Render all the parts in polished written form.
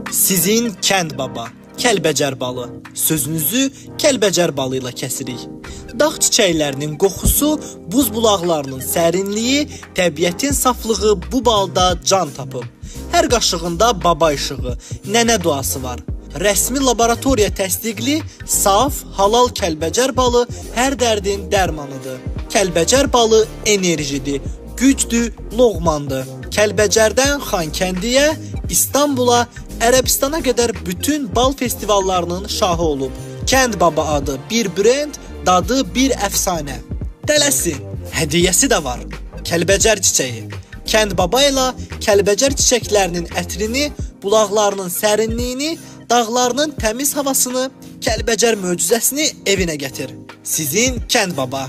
Sizin kənd baba, Kəlbəcər balı. Sözünüzü Kəlbəcər balı ilə kəsirik. Dağ çiçəklərinin qoxusu, buz bulaqlarının sərinliyi, təbiətin saflığı bu balda can tapıb. Hər qaşığında baba işığı, nənə duası var. Rəsmi laboratoriya təsdiqli, saf, halal Kəlbəcər balı hər dərdin dərmanıdır. Kəlbəcər balı enerjidir, gücdür, loğmandır. Kəlbəcərdən Xankəndiyə, İstanbula, Ərəbistana qədər bütün bal festivallarının şahı olub. Kənd baba adı bir brend, dadı bir əfsanə. Tələsin, hədiyyəsi də var. Kəlbəcər çiçəyi. Kənd baba ilə Kəlbəcər çiçəklərinin ətrini, bulaqlarının sərinliyini, dağlarının təmiz havasını, Kəlbəcər möcüzəsini evinə gətir. Sizin kənd baba.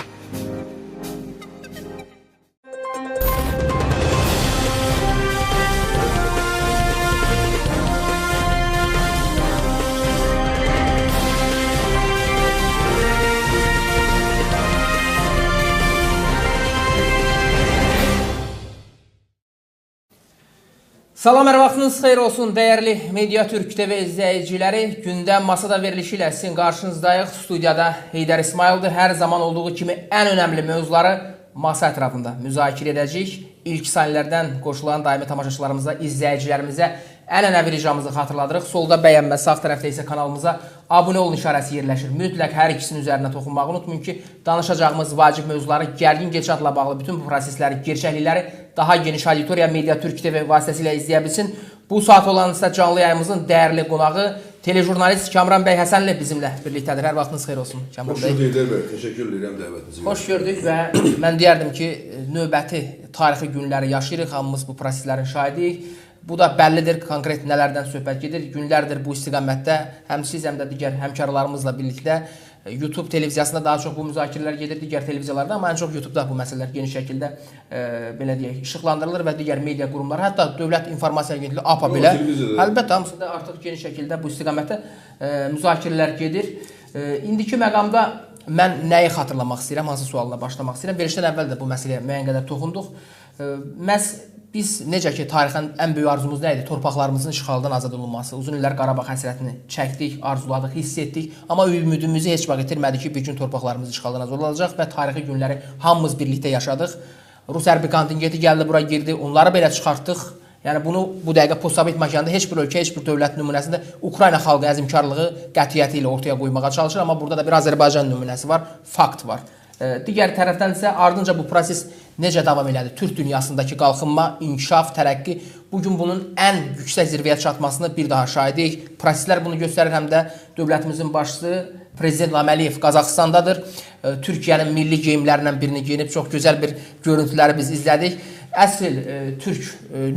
Salam, hər vaxtınız xeyir olsun, dəyərli Media Türk TV izləyiciləri. Gündəm masada verilişi ilə sizin qarşınızdayıq. Studiyada Heydər İsmaildir. Hər zaman olduğu kimi ən önəmli mövzuları masa ətrafında müzakirə edəcəyik. İlk sanilərdən qoşulan daimi tamaşaçılarımıza, izləyicilərimizə ən önəmli ricamızı xatırladırıq. Solda bəyənmə, sağ tərəfdə isə kanalımıza abunə olun işarəsi yerləşir. Mütləq hər ikisinin üzərinə toxunmağı unutmayın ki, danışacağımız vacib mövzuları, gərgin gedişatla bağlı bütün bu prosesləri, gerçəklikləri daha geniş auditoriya Media Türk TV vasitəsilə izləyə bilsin. Bu saat olan isə canlı yayımızın dəyərli qonağı telejurnalist Kamran bəy Həsənli bizimlə birlikdədir. Hər vaxtınız xeyir olsun Kamran bəy. Xoş gördük bəy. Təşəkkür edirəm dəvətinizi. Xoş gördük və mən deyərdim ki, növbəti tarixi günləri yaşayırıq. Hamımız bu proseslərin şahidiyik. Bu da bəllidir, konkret nələrdən söhbət gedir. Günlərdir bu istiqamətdə həm siz, həm də digər həmkarlarımızla birlikdə YouTube televiziyasında daha çox bu müzakirələr gedir, digər televiziyalarda, amma ən çox YouTube-da bu məsələlər geniş şəkildə belə deyək, işıqlandırılır və digər media qurumları, hətta Dövlət İnformasiya Agentliyi APA belə, əlbəttə hamısında artıq geniş şəkildə bu istiqamətdə müzakirələr gedir. İndiki məqamda mən nəyi xatırlamaq istəyirəm, hansı sualla başlamaq istəyirəm? Verilişdən əvvəl də bu məsələyə müəyyən qədər toxunduq. Məhz biz necə ki, tarixən ən böyük arzumuz nə idi? Torpaqlarımızın işğaldan azad olunması. Uzun illər Qarabağ həsrətini çəkdik, arzuladıq, hiss etdik. Amma ümidimizi heç vaxt itirmədik ki, bir gün torpaqlarımız işğaldan azad olacaq və tarixi günləri hamımız birlikdə yaşadıq. Rus hərbi kontingenti gəldi, bura girdi, onları belə çıxartdıq. Yəni bunu bu dəqiqə postsovet məkanında heç bir ölkə, heç bir dövlət nümunəsində Ukrayna xalqı əzmkarlığı qətiyyəti ilə ortaya qoymağa çalışır. Amma burada da bir Azərbaycan nümunəsi var, fakt var. Digər tərəfdən isə ardınca bu proses necə davam elədi? Türk dünyasındakı qalxınma, inkişaf, tərəqqi bugün bunun ən yüksək zirvəyə çatmasını bir daha şahidiyik. Proseslər bunu göstərir, həm də dövlətimizin başçısı Prezident İlham Əliyev Qazaxıstandadır. Türkiyənin milli geyimlərindən birini geyinib çox gözəl bir görüntüləri biz izlədik. Əsl Türk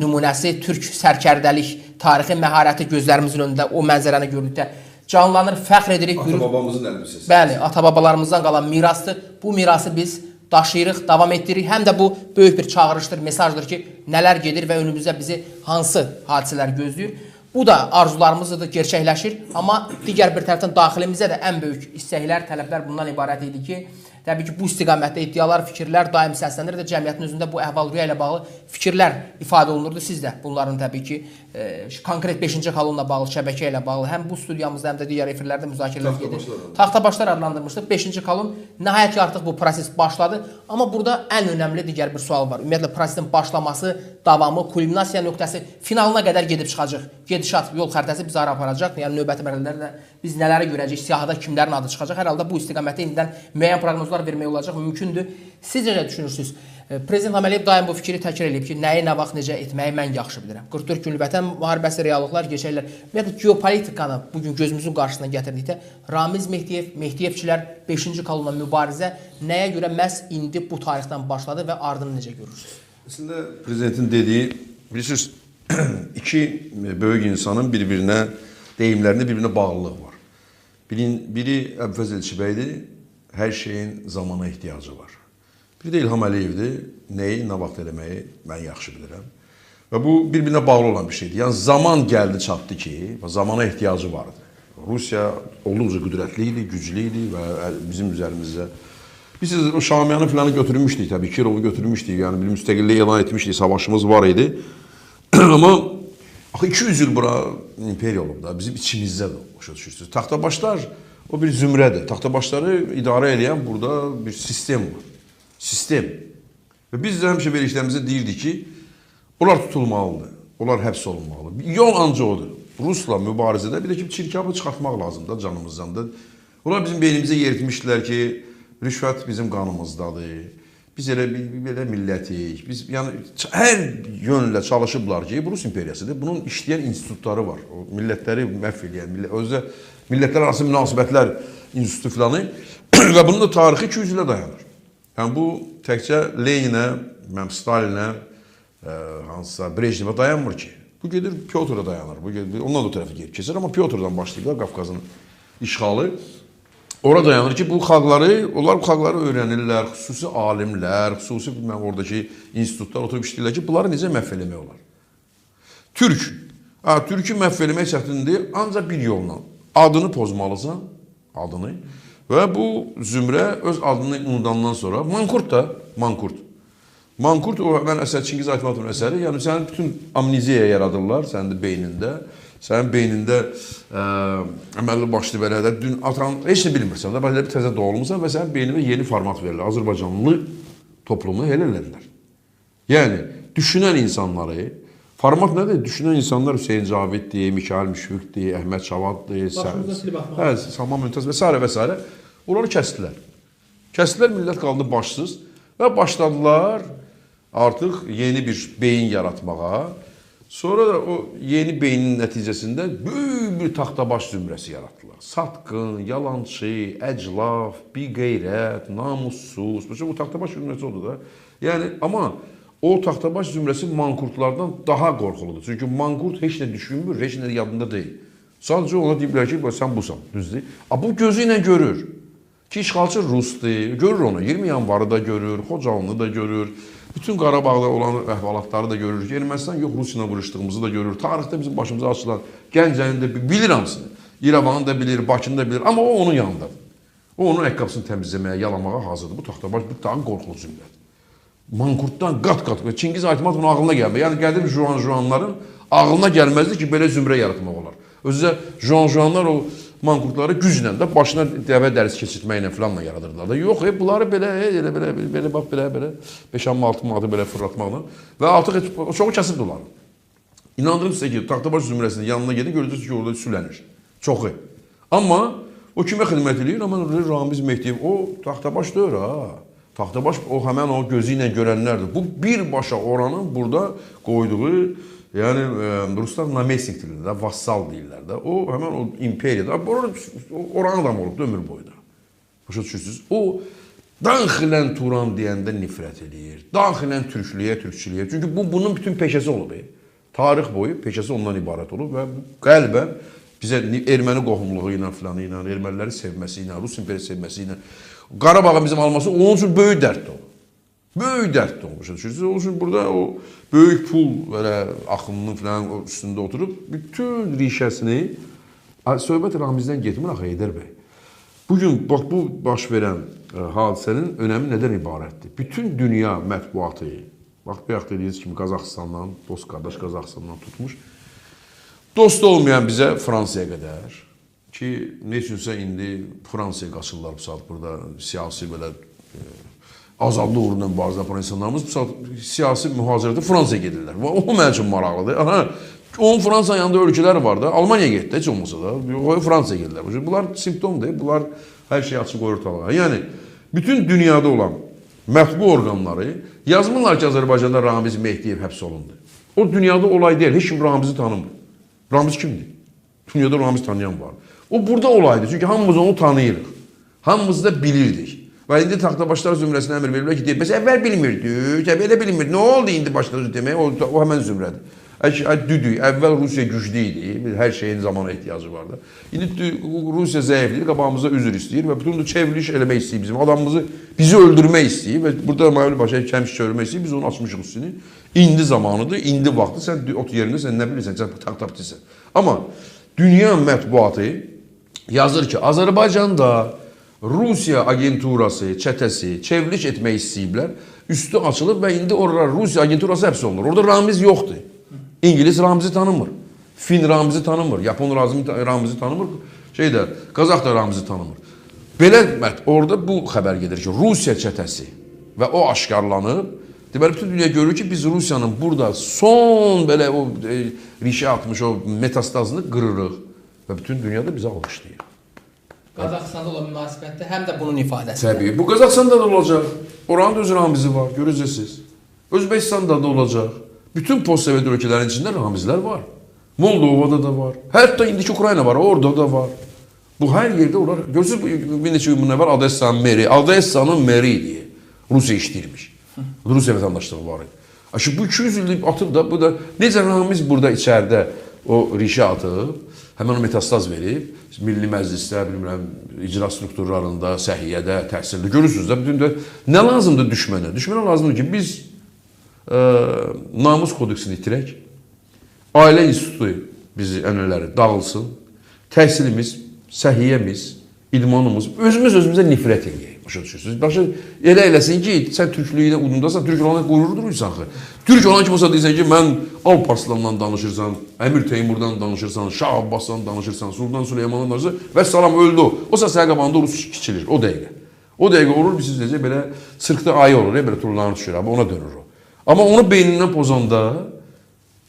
nümunəsi, Türk sərkərdəlik, tarixi məharəti gözlərimizin önündə o mənzərəni gördükdə canlanır, fəxr edirik. Ata-babamızın əlbisəsi. Bəli, ata-babalarımızdan qalan mirasdır. Bu mirası biz daşıyırıq, davam etdiririk. Həm də bu böyük bir çağırışdır, mesajdır ki, nələr gedir və önümüzdə bizi hansı hadisələr gözləyir. Bu da arzularımızdır, gerçəkləşir. Amma digər bir tərəfdən daxilimizdə də ən böyük istəklər, tələblər bundan ibarət idi ki, təbii ki, bu istiqamətdə iddialar, fikirlər daim səslənirdi. Cəmiyyətin özündə bu əhval-ruhiyyə ilə bağlı fikirlər ifadə olunurdu. Siz də bunların təbii ki, konkret 5-ci kolonla bağlı, şəbəkə ilə bağlı həm bu studiyamızda, həm də digər efirlərdə müzakirələr gedir. Taxtabaşlar adlandırmışdıq. 5-ci kolon nəhayət ki, artıq bu proses başladı. Amma burada ən önəmli digər bir sual var. Ümumiyyətlə, prosesin başlaması, davamı, kulminasiya nöqtəsi finalına qədər gedib çıxacaq. Gedişat, yol xəritəsi bizi hara aparacaq. Yəni, növbəti mərhələlərdə biz nələri görəcəyik, siyahıda kimlərin adı çıxacaq. Hər halda bu istiqamətdə indidən müəyyən proqnozlar vermək olacaq, mümkündür. Siz necə düşünürsünüz? Prezident İlham Əliyev daim bu fikri təkrar edib ki, nəyi, nə vaxt, necə etməyi mən yaxşı bilirəm. 44 günlük vətən müharibəsi, reallıqlar, gerçəklər. Ümumiyyətlə, geopolitikanı bugün gözümüzün qarşısına gətirdikdə Ramiz Mehdiyev, Mehdiyevçilər 5-ci kolonla mübarizə nəyə görə məhz indi bu tarixdən başladı və ardını necə görürsünüz? Əslində, prezidentin dediyi, bilirsiniz, iki böyük insanın bir-birinə deyimlərində bir-birinə bağlılığı var. Biri Əbvəz Elçibəydir, hər şeyin zamana ehtiyacı var. Biri də İlham Əliyevdir, nəyi, nə vaxt eləməyi mən yaxşı bilirəm. Və bu bir-birinə bağlı olan bir şeydir. Yəni zaman gəldi, çatdı ki, zamana ehtiyacı vardı. Rusiya olduqca qüdrətli idi, güclü idi və bizim üzərimizdə. Biz o Şamiyanı filanı götürmüşdük, təbii Kirovu götürmüşdük, yəni bir müstəqillik elan etmişdik, savaşımız var idi. Amma Axı 200 il bura imperiya olub da, bizim içimizdədir, başa düşürsünüz. Taxtabaşlar o bir zümrədir. Taxtabaşları idarə edən burada bir sistem var. Sistem. Və biz də həmişə verilişlərimizdə deyirdik ki, onlar tutulmalıdır, onlar həbs olunmalıdır. Yol ancaq odur. Rusla mübarizədə bir də ki, çirkabı çıxartmaq lazımdır canımızdan da. Onlar bizim beynimizə yeritmişdilər ki, rüşvət bizim qanımızdadır. Biz belə millətik. Biz yəni hər yönlə çalışıblar ki, bu Rus imperiyasıdır. Bunun işləyən institutları var. O millətləri məhv edən, özdə millətlər arası münasibətlər institutu filanı və bunun da tarixi 200 ilə dayanır. Yəni bu təkcə Leninə, Stalinə, hansısa Brejnevə dayanmır ki. Bu gedir Pyotr'a dayanır. Bu gedir, ondan da o tərəfə geri keçir. Amma Pyotr'dan başlayırlar Qafqazın işğalı. Ora dayanır ki, bu xalqları, onlar bu xalqları öyrənirlər, xüsusi alimlər, xüsusi oradakı institutlar oturub işləyirlər ki, bunları necə məhv eləmək olar? Türk. Türkü məhv eləmək çətindir, ancaq bir yolla. Adını pozmalısan, adını. Və bu zümrə öz adını unudandan sonra, Mankurt da, Mankurt. Mankurt, o mən əsər Çingiz Aytmatovun əsəri, yəni sənin bütün amneziya yaradırlar sənin beynində. Sənin beynində əməlli başlı belə də dün atan heç nə bilmirsən də, belə bir təzə doğulmusan və sənin beynində yeni format verirlər. Azərbaycanlı toplumunu elə elədilər. Yəni, düşünən insanları, format nədir? Düşünən insanlar Hüseyin Caviddir, Mikail Müşfiqdir, Əhməd Çavaddır, Salman Mümtaz və s. və s. Onları kəsdilər. Kəsdilər, millət qaldı başsız və başladılar artıq yeni bir beyin yaratmağa. Sonra da o yeni beynin nəticəsində böyük bir taxtabaş zümrəsi yaratdılar. Satqın, yalançı, əclaf, biqeyrət, namussuz. Bu taxtabaş zümrəsi oldu da. Yəni, amma o taxtabaş zümrəsi mankurtlardan daha qorxuludur. Çünki mankurt heç nə düşünmür, heç nə yadında deyil. Sadəcə ona deyiblər ki, sən busan, düzdür. Bu gözü ilə görür ki, işğalçı Rusdur, görür onu. 20 yanvarı da görür, Xocalını da görür. Bütün Qarabağda olan əhvalatları da görürük. Ermənistan yox, Rusiyla vuruşduğumuzu da görür. Tarixdə bizim başımıza açılan Gəncənin də bilir hamısını. İrəvanı da bilir, Bakını da bilir. Amma o onun yanındadır. O onun əqqabısını təmizləməyə, yalamağa hazırdır. Bu taxtabaş bir daha qorxulu zümrədir. Mankurtdan qat-qat. Çingiz Aytmatovun ağlına gəlmir. Yəni qədim Juanların ağlına gəlməzdi ki, belə zümrə yaratmaq olar. Özü Juanlar o mankurtları güclə də başına dəvə dərisi keçirtməklə filanla yaradırdılar da. Yox, bunları belə 5-6 manatı belə fırlatmaqla və artıq çoxu kəsibdir onları. İnandırım sizə ki, taxtabaş zümrəsinin yanına gedin, görəcəksiniz ki, orada sülənir. Çoxu. Amma o kimə xidmət edir? Amma Ramiz Mehdiyev, o taxtabaş deyir ha. Taxtabaş o həmən o gözü ilə görənlərdir. Bu birbaşa oranın burada qoyduğu, yəni Ruslar namestnik deyirlər, vassal deyirlər də. O həmən o imperiyada, oranı adam olub da ömür boyda. Başa düşürsünüz? O daxilən Turan deyəndə nifrət edir. Daxilən türklüyə, türkçülüyə. Çünki bunun bütün peşəsi olub. Tarix boyu peşəsi ondan ibarət olub və qəlbən bizə erməni qohumluğu ilə filanı ilə, erməniləri sevməsi ilə, Rus imperiyası sevməsi ilə Qarabağı bizim alması onun üçün böyük dərddir o. Böyük dərddir o. Başa düşürsünüz? Onun üçün burada o böyük pul belə axınının filan üstündə oturub bütün rişəsini söhbət Ramizdən getmir axı Heydər bəy. Bugün bax bu baş verən hadisənin önəmi nədən ibarətdir? Bütün dünya mətbuatı, bax bayaq dediyiniz kimi Qazaxıstandan, dost qardaş Qazaxıstandan tutmuş, dost olmayan bizə Fransaya qədər ki, ne üçünsə indi Fransaya qaçırlar bu saat burada siyasi belə azadlı uğrunda mübarizə aparan insanlarımız bu saat siyasi mühazirədə Fransaya gedirlər. O mənim üçün maraqlıdır. Onun Fransa yanında ölkələr var da, Almanya getdi, heç olmasa da, Fransaya gedirlər. Bunlar simptomdur, bunlar hər şey açıq ortalığa. Yəni, bütün dünyada olan mətbu orqanları yazmırlar ki, Azərbaycanda Ramiz Mehdiyev həbs olundu. O dünyada olay deyil, heç kim Ramizi tanımır. Ramiz kimdir? Dünyada Ramiz tanıyan var. O burada olaydı, çünki hamımız onu tanıyırıq. Hamımız da bilirdik. Və indi taxtabaşlar zümrəsinə əmr verirlər ki, bəs əvvəl bilmirdik, elə bilmirdik. Nə oldu indi başladı demək? O həmən zümrədir. Düdük, əvvəl Rusiya güclü idi, hər şeyin zamana ehtiyacı vardı. İndi Rusiya zəifliyir, qabağımızda üzr istəyir və bütün çevriliş eləmək istəyir bizim. Adamımızı bizi öldürmək istəyir və burada Məhəli Başa kəmiş çörmək istəyir, biz onu açmışıq üstünü. İndi zamanıdır, indi vaxtı, sən ot yerində, sən nə bilirsən, sən taxtabçısan. Amma dünya mətbuatı yazır ki, Azərbaycanda Rusiya agenturası, çətəsi çevriliş etmək istəyiblər, üstü açılıb və indi orada Rusiya agenturası həbs olunur. Orada Ramiz yoxdur. İngiliz Ramizi tanımır. Fin Ramizi tanımır, Yapon Ramizi tanımır, Qazaq da Ramizi tanımır. Belə orada bu xəbər gedir ki, Rusiya çətəsi və o aşkarlanıb. Deməli, bütün dünya görür ki, biz Rusiyanın burada son belə o rişə atmış o metastazını qırırıq və bütün dünyada bizi alqışlayır. Qazaxıstanda olan münasibətdə həm də bunun ifadəsi. Təbii, bu Qazaxıstanda da olacaq. Oranın da öz ramizi var, görəcəksiniz. Özbəkistanda da olacaq. Bütün postsovet ölkələrin içində ramizlər var. Moldovada da var. Hətta indiki Ukrayna var, orada da var. Bu hər yerdə olar. Görürsünüz, bir neçə gün bundan əvvəl Odessanın meri idi. Rusiya işləyirmiş. Rusiya vətəndaşlığı var idi. Bu 200 illik atıb da, bu da necə ramiz burada içəridə o rişə atıb, həmən o metastaz verib, Milli Məclisdə, bilmirəm, icra strukturlarında, səhiyyədə, təhsildə görürsünüz də, bütün də nə lazımdır düşmənə? Düşmənə lazımdır ki, biz namus kodeksini itirək, ailə institutu bizi ənələri dağılsın, təhsilimiz, səhiyyəmiz, idmanımız, özümüzə nifrət edəyək. Başa düşürsünüz. Başa elə eləsin ki, sən türklüyünə udundasan, türk olanı qurur durursan ki. Türk olan kim olsa deyirsən ki, mən Alparslandan danışırsan, Əmir Teymurdan danışırsan, Şah Abbasdan danışırsan, Sultan Süleymandan danışırsan və salam öldü o. O səs qabağında Rus kiçilir, o dəqiqə. O dəqiqə olur, biz necə belə sırqda ayı olur, belə turlarını düşür, ona dönür o. Amma onu beynindən pozanda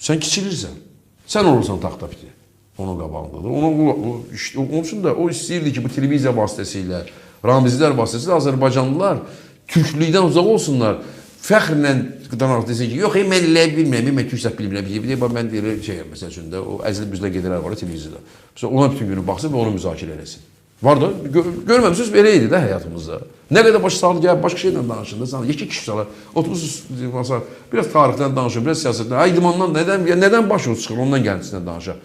sən kiçilirsən, sən olursan taxta piti. Onun qabağındadır. Onun üçün də o istəyirdi ki, bu televiziya vasitəsilə, ramizlər vasitəsilə Azərbaycanlılar türklükdən uzaq olsunlar. Fəxrlə danaq desin ki, yox, mən elə bilmirəm, mən türk bilmirəm. Mən deyirəm, məsəl üçün də, o əzli büzlə gedilər var televiziyada. Ona bütün günü baxsın və onu müzakirə eləsin. Var da, görməmişsiniz, belə idi də həyatımızda. Nə qədər başı sağlı gəlib, başqa şeylə danışın da, sana 2 kişi salar, oturursunuz, biraz tarixdən danışın, biraz siyasətdən, idmandan, nədən başınız çıxır, ondan gəlintisindən danışaq.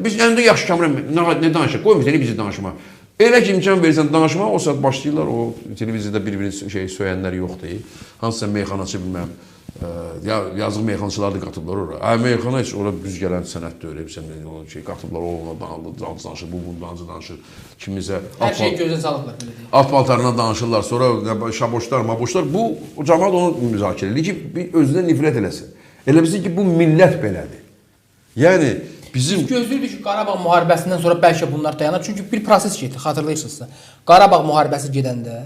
Biz əndə yaxşı kamera, nə danışaq, qoymuş, bizi danışmaq. Elə ki, imkan verirsən danışmağa, o saat başlayırlar, o televiziyada bir-birini söyənlər yoxdur. Hansısa meyxanaçı bilməm, yazıq meyxanaçılar da qatıblar oraya. Meyxana heç orada düz gələn sənət deyil, qatıblar, o ona danışır, bu bundan danışır. Kimisə hər şey gözə salıblar, belə deyil. At paltarına danışırlar, sonra şaboşlar, maboşlar. Bu, cəmaat onu müzakirə edir ki, özünə nifrət eləsin. Elə bilsin ki, bu millət belədir. Yəni, bizim... Gözlüydük ki, Qarabağ müharibəsindən sonra bəlkə bunlar dayanar. Çünki bir proses getdi, xatırlayırsınızsa. Qarabağ müharibəsi gedəndə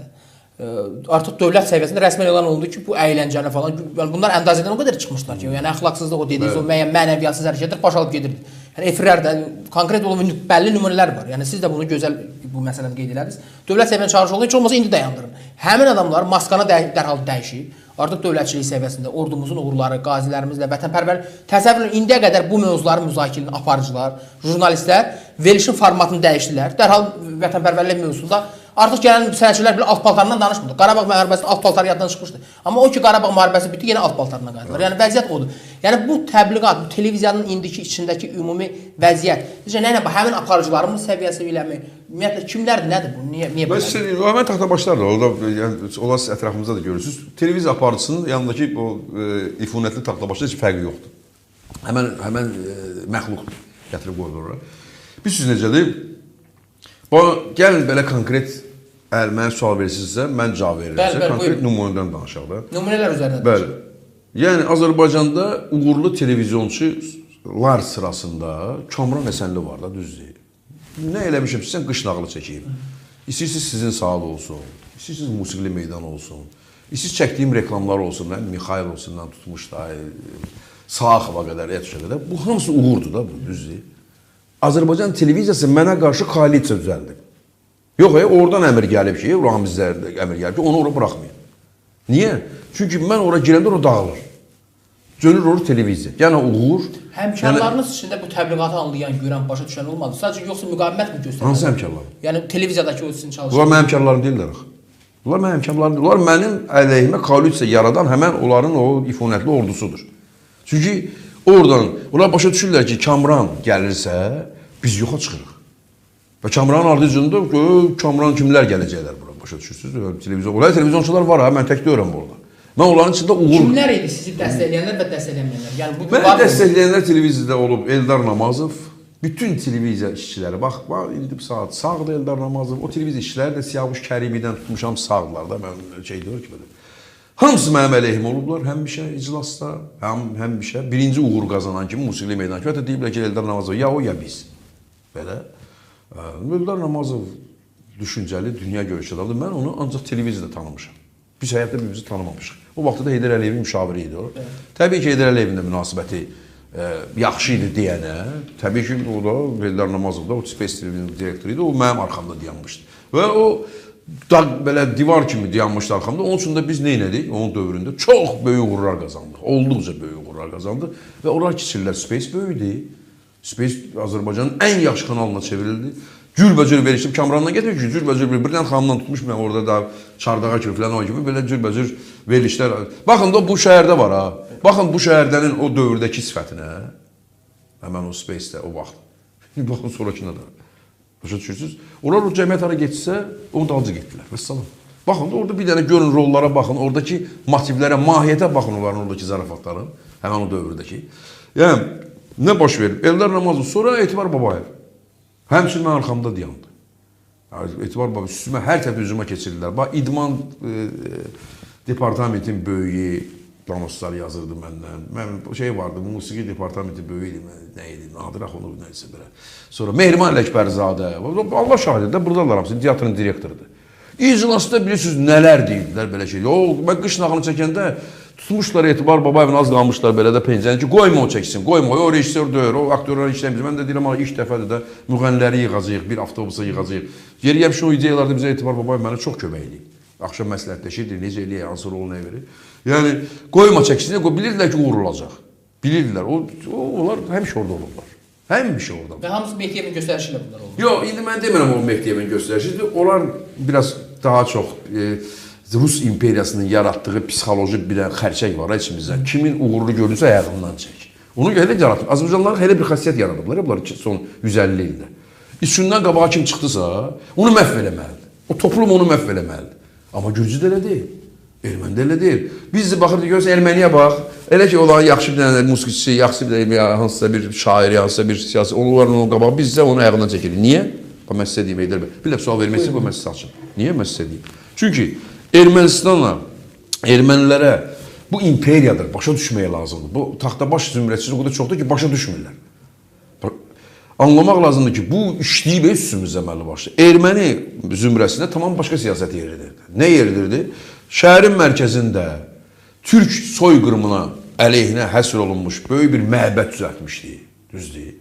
artıq dövlət səviyyəsində rəsmən elan olundu ki, bu əyləncəni falan, bunlar əndazədən o qədər çıxmışlar ki, yəni əxlaqsızlıq, o dediyiniz o müəyyən mənəviyyatsız hərəkətlər baş alıb gedirdi. Yəni efirlərdə konkret olan bəlli nümunələr var. Yəni siz də bunu gözəl bu məsələni qeyd elədiniz. Dövlət səviyyəsində çağırış oldu, heç olmasa indi dayandırın. Həmin adamlar maskanı dərhal dəyişib. Artıq dövlətçilik səviyyəsində ordumuzun uğurları, qazilərimizlə, vətənpərvər təsəvvür edin, indiyə qədər bu mövzuların müzakirəsinin aparıcılar, jurnalistlər verilişin formatını dəyişdilər. Dərhal vətənpərvərlik mövzusunda artıq gələn sənətçilər belə alt paltarından danışmırdı. Qarabağ müharibəsində alt paltarı yaddan çıxmışdı. Amma o ki Qarabağ müharibəsi bitdi, yenə alt paltarına qayıtdılar. Yəni vəziyyət odur. Yəni bu təbliğat, bu televiziyanın indiki içindəki ümumi vəziyyət. Necə nə həmin aparıcıların səviyyəsi iləmi? Ümumiyyətlə kimlərdir, nədir bu? Niyə belə? Mən taxtabaşlardır. Orada yəni onlar siz ətrafımızda da görürsüz. Televiziya aparıcısının yanındakı o ifunətli taxtabaşda heç fərqi yoxdur. Həmən məxluqdur. Gətirib qoyulur ora. Bir söz necədir? Gəlin belə konkret mənə sual verirsinizsə, mən cavab verirəm. Konkret nümunədən danışaq da. Nümunələr üzərində danışaq. Yəni, Azərbaycanda uğurlu televiziyonçular sırasında Kamran Həsənli var da, düz deyil. Nə eləmişəm, sən qış nağılı çəkeyim. İstəyirsiniz sizin saat olsun, istəyirsiniz musiqili meydan olsun, istəyirsiniz çəkdiyim reklamlar olsun, Mixail olsundan tutmuş da, Saaxova qədər, Etuşa qədər. Bu hamısı uğurdur da, bu düz deyil. Azərbaycan televiziyası mənə qarşı koalisiya düzəldib. Yox, oradan əmr gəlib ki, Ramizlər əmr gəlib ki, onu ora buraxmayın. Niyə? Çünki mən ora girəndə ora dağılır. Dönür ora televiziya. Yəni uğur... Həmkarlarınız içində bu təbliğatı anlayan, görən, başa düşən olmadı. Sadəcə yoxsa müqavimət mi göstərir? Hansı həmkarlar? Yəni televiziyadakı o sizin çalışır. Bunlar mənim həmkarlarım deyirlər. Bunlar mənim həmkarlarım deyirlər. Bunlar mənim əleyhimə koalisiya yaradan həmən onların o ifunətli ordusudur. Çünki oradan, onlar başa düşürlər ki, Kamran gəlirsə, biz yoxa çıxırıq. Və Kamranın ardıcında Kamran kimlər gələcəklər bura, başa düşürsünüz? Televizyonçular var ha, mən tək deyirəm burada. Mən onların içində uğur... Kimlər idi sizi dəstəkləyənlər və dəstəkləyənlər? Məni dəstəkləyənlər televiziyada olub Eldar Namazov, bütün televiziya işçiləri, bax, indi saat sağdır Eldar Namazov, o televiziya işçiləri də Siyavuş Kərimidən tutmuşam sağdılar da, mən şey deyir ki, Hamısı mənim əleyhim olublar, həmişə iclasda, həmişə. Birinci uğur qazanan kimi musiqili meydan. Hətta deyiblər ki, Eldar Namazov ya o, ya biz. Belə. Eldar Namazov düşüncəli, dünya görüşü adamdır. Mən onu ancaq televiziyada tanımışam. Biz həyatda birbirimizi tanımamışıq. O vaxtda da Heydər Əliyevin müşaviri idi o. Təbii ki, Heydər Əliyevin də münasibəti yaxşı idi deyənə. Təbii ki, o da Eldar Namazov da o Space TV-nin direktoru idi. O mənim arxamda dayanmışdı. Və o da belə divar kimi dayanmışdı arxamda. Onun üçün də biz nə elədik? Onun dövründə çox böyük uğurlar qazandıq. Olduqca böyük uğurlar qazandıq. Və onlar keçirlər. Space böyüdü. Space Azərbaycanın ən yaxşı kanalına çevrildi. Cürbəcür verişdim. Kamrandan getir ki, cürbəcür bir dənə xanımdan tutmuş mən orada da Çardağa kimi falan o gibi belə cürbəcür verilişlər. Baxın da bu şəhərdə var ha. Baxın bu şəhərdənin o dövrdəki sifətinə. Həmən o Space-də o vaxt. Baxın sonrakına da. Başa düşürsünüz? Onlar o cəmiyyət hara geçsə, onu dalcı getdilər. Vəssalam. Baxın da orada bir dənə görün rollara baxın. Oradakı motivlərə, mahiyyətə baxın onların oradakı zarafatların. Həmən o dövrdəki. Yəni, nə baş verir? Eldar Namazov, sonra Etibar Babayev. Həmçinin mən arxamda dayandı. Etibar Babayev üstümə hər tərəf üzümə keçirdilər. Bax, idman departamentin böyüyü danoslar yazırdı məndən. Mən şey vardı, musiqi departamenti böyüyü idi. Nə idi? Nadir Axunov nəysə belə. Sonra Mehriman Ələkbərzadə. Allah şahid də buradalar hamısı. Teatrın direktorudur. İclasda bilirsiniz nələr deyildilər belə şey. Mən qış nağılını çəkəndə tutmuşlar Etibar Babayevin az qalmışlar belə də pencəni ki, qoyma o çəksin, qoyma o rejissor deyir, o aktyorlar işləmir. Mən də deyirəm, ilk dəfədir də müğənniləri yığacağıq, bir avtobusa yığacağıq. Geriyə bir o ideyalarda bizə Etibar Babayev mənə çox kömək eləyib. Axşam məsləhətləşirdi, necə eləyək, hansı rol nə verir. Yəni, qoyma çəksin, bilirdilər ki, uğur olacaq. Bilirdilər, onlar həmişə orada olurlar. Həmişə orada. Və hamısı Mehdiyevin göstərişi ilə bunlar oldu. Yox, indi mən demirəm o Mehdiyevin göstərişidir. Onlar biraz daha çox Rus imperiyasının yaratdığı psixoloji bir xərçək var içimizdə. Kimin uğurlu görünsə ayağından çək. Onu elə yaratıb. Azərbaycanlılar elə bir xəssiyyət yaradıblar. Bunlar son 150 ildə. İçindən qabağa kim çıxdısa, onu məhv eləməlidir. O toplum onu məhv eləməlidir. Amma Gürcü də elə deyil. Erməni də elə deyil. Biz də baxırıq, görürsən, Erməniyə bax. Elə ki, onların yaxşı bir dənə musiqiçisi, yaxşı bir dənə hansısa bir şair, hansısa bir siyasi, onların onun qabağı, biz də onu ayağından çəkirik. Niyə? Mən sizə deyim, Heydər bəy. Bir də sual verməksin, bu mən sizə açın. Niyə mən sizə deyim? Çünki Ermənistanla, ermənilərə bu imperiyadır, başa düşməyə lazımdır. Bu taxtabaş zümrətçisi o qədər çoxdur ki, başa düşmürlər. Anlamaq lazımdır ki, bu işləyib üstümüzdə əməlli başlı. Erməni zümrəsində tamam başqa siyasət yeridirdi. Nə yeridirdi? Şəhərin mərkəzində türk soyqırımına əleyhinə həsr olunmuş böyük bir məbəd düzəltmişdi. Düzdür.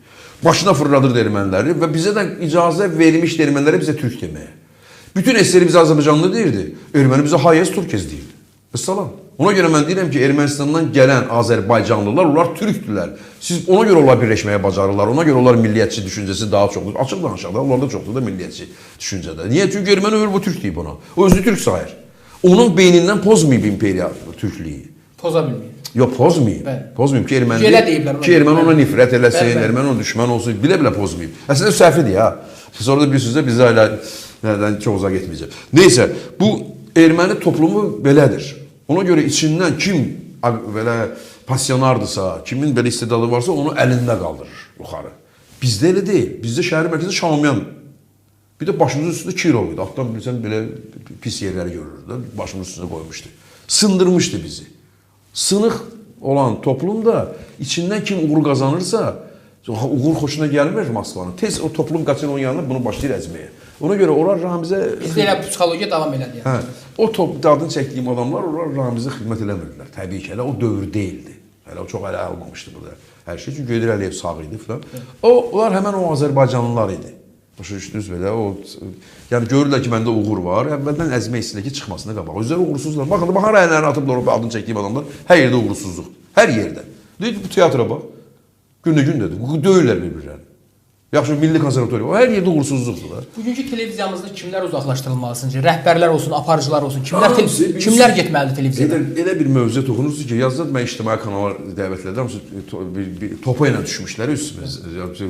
Başına fırladırdı erməniləri və bizə də icazə verilmişdi ermənilərə bizə türk deməyə. Bütün eseri bizə Azərbaycanlı deyirdi. Erməni bizə hayez türkez deyirdi. Vəssalam. Ona görə mən deyirəm ki, Ermənistandan gələn Azərbaycanlılar, onlar türkdülər. Siz ona görə onlar birləşməyə bacarırlar. Ona görə onlar milliyyətçi düşüncəsi daha çoxdur. Açıq danışaqda, onlarda çoxdur da milliyyətçi düşüncədə. Niyə? Çünki erməni ömür bu türk deyib ona. O özü türk sayır. Onun beynindən pozmayıb imperiya türklüyü. Poza bilməyib. Yox, pozmayıb. Pozmayıb ki, erməni ona nifrət eləsin, erməni ona düşmən olsun, bilə-bilə pozmayıb. Əslində səhvidir ya. Sonra da bir sözdə bizə elə nədən çox uzaq etməyəcək. Neysə, bu erməni toplumu belədir. Ona görə içindən kim belə passionardırsa, kimin belə istedadı varsa onu əlində qaldırır yuxarı. Bizdə elə deyil. Bizdə şəhər mərkəzi Şamyan. Bir də başımızın üstündə Kirov idi. Altdan bilirsən belə pis yerləri görürdü. Başımızın üstünə qoymuşdu. Sındırmışdı bizi. Sınıq olan toplumda içindən kim uğur qazanırsa, uğur xoşuna gəlmir Moskvanın. Tez o toplum qaçın onun yanına bunu başlayır əzməyə. Ona görə onlar Ramizə... Bizdə elə psixologiya davam elədi. Hə, o adını çəkdiyim adamlar, onlar Ramizə xidmət eləmirdilər. Təbii ki, hələ o dövr deyildi. Hələ o çox ələ almamışdı burada. Hər şey, çünki Heydər Əliyev sağ idi filan. Onlar həmən o Azərbaycanlılar idi. Başa düşdünüz belə, yəni görürlər ki, məndə uğur var, əvvəldən əzmə istəyirlər ki, çıxmasına qabaq. Özləri uğursuzlar. Baxın, baxar əyənlərini atıblar, adını çəkdiyim adamlar, hər yerdə uğursuzluq. Hər yerdə. Deyir, bu teatra bax, gündə-gündədir. Döyürlər bir-birlərini. Yaxşı, milli konservatoriya, o hər yerdə uğursuzluqdur da. Bugünkü televiziyamızda kimlər uzaqlaşdırılmalı sizcə? Rəhbərlər olsun, aparıcılar olsun, kimlər getməlidir televiziyada? Elə bir mövzuya toxunursunuz ki, yazda mən ictimai kanala dəvət edirəm, topa ilə düşmüşlər üstümüz.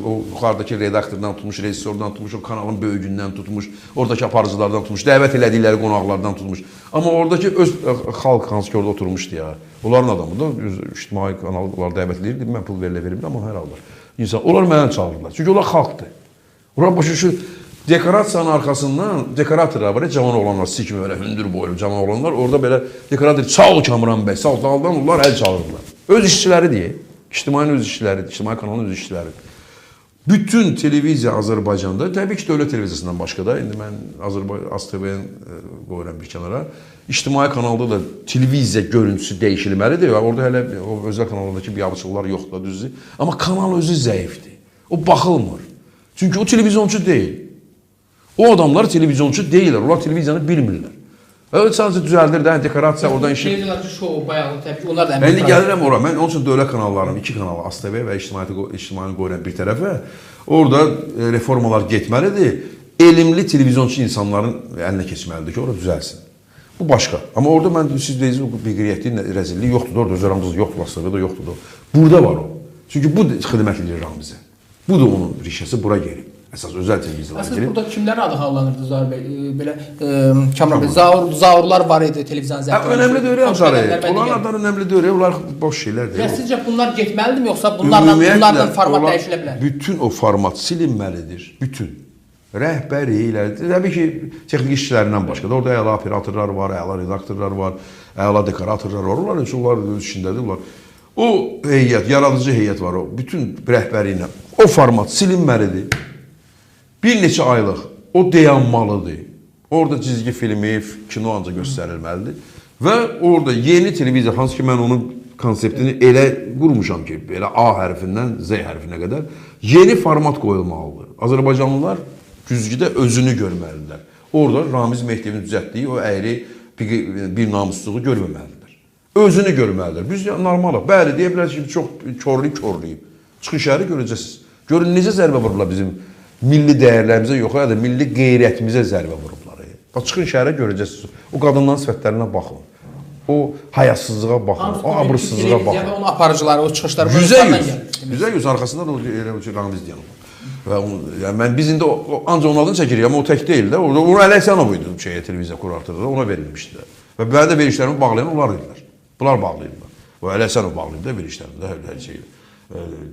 O yuxarıdakı redaktordan tutmuş, rejissordan tutmuş, o kanalın böyüyündən tutmuş, oradakı aparıcılardan tutmuş, dəvət elədikləri qonaqlardan tutmuş. Amma oradakı öz xalq hansı ki orada oturmuşdu ya, onların adamı da ictimai kanallar dəvət edirdi, mən pul verilə verim, amma hər halda. İnsan, onlar mənə çağırırlar. Çünki onlar xalqdır. Onlar başa düşür, Dekorasiyanın arxasından dekoratorlar var, cavan olanlar, siz kimi belə hündür boylu cavan olanlar, orada belə dekorator sağ ol Kamran bəy, sağ ol, dağıldan onlar əl çalırlar. Öz işçiləri deyək, ictimainin öz işçiləri, ictimai kanalın öz işçiləri. Bütün televiziya Azərbaycanda, təbii ki, dövlət televiziyasından başqa da, indi mən AzTV-nin qoyuram bir kənara, ictimai kanalda da televiziya görüntüsü dəyişilməlidir. Orada hələ o özəl kanalındakı biabırçılıqlar yoxdur, düzdür. Amma kanal özü zəifdir. O baxılmır. Çünki o televizyonçu deyil. O adamlar televizyonçu deyirlər, onlar televiziyanı bilmirlər. Evet, sadəcə düzəldir də, dekorasiya oradan işi. Televizyonlar şou, bayağı, təbii ki, onlar da əmək. İndi gəlirəm ora, mən onun üçün dövlət kanallarım, 2 kanalı, AzTV və ictimaini qoyuram bir tərəfə. Orada reformalar getməlidir. Elmli televizyonçu insanların əlinə keçməlidir ki, orada düzəlsin. Bu başqa. Amma orada mən siz deyirsiniz, bu biqriyyətli, rəzillik yoxdur, orada öz aramızda yoxdur, AzTV-də yoxdur. Burada var o. Çünki bu xidmət edir bizə. Bu da onun rişəsi bura gelib. Əsas özəl televiziyalara gelib. gelib. Burada kimlərin adı hallanırdı Zahir bəy? Belə Kamran bəy, zaurlar var idi televiziyanın zəfərində. Önəmli deyil Zahir. Onların adları önəmli deyil, onlar boş şeylər deyil. Sizcə bunlar getməlidirmi, yoxsa bunlardan format dəyişilə bilər? Bütün o format silinməlidir. Bütün. Rəhbəri ilə, təbii ki, texnik işçilərindən başqa da orada əla operatorlar var, əla redaktorlar var, əla dekoratorlar var. Onlar üçün onlar öz işindədir. O heyət, yaradıcı heyət var o. Bütün rəhbəri ilə o format silinməlidir. Bir neçə aylıq o dayanmalıdır. Orada cizgi filmi, kino ancaq göstərilməlidir. Və orada yeni televiziya, hansı ki mən onun konseptini elə qurmuşam ki, belə A hərfindən Z hərfinə qədər yeni format qoyulmalıdır. Azərbaycanlılar güzgüdə özünü görməlidirlər. Orada Ramiz Mehdiyevin düzəltdiyi o əyri bir namusluğu görməməlidirlər. Özünü görməlidirlər. Biz normalıq. Bəli, deyə bilərsiniz ki, çox korlayıb. Çıxın şəhəri görəcəksiniz. Görün, necə zərbə vururlar bizim milli dəyərlərimizə yox, ya da milli qeyriyyətimizə zərbə vurublar. Çıxın şəhərə görəcəksiniz. O qadınların sifətlərinə baxın. O hayasızlığa baxın, o abırsızlığa baxın. Onun aparıcıları, o çıxışları %100 arxasında da elə Ramiz deyən olur. Yəni biz indi ancaq onun adını çəkirik, amma o tək deyil də. Onu Ələksanov idi televiziya kurartırdı, ona verilmişdi. Və belə də verişlərimi bağlayan onlar idilər. Bunlar bağlayırlar. O Ələksanov bağlayıb da verişlərində hər şeyi.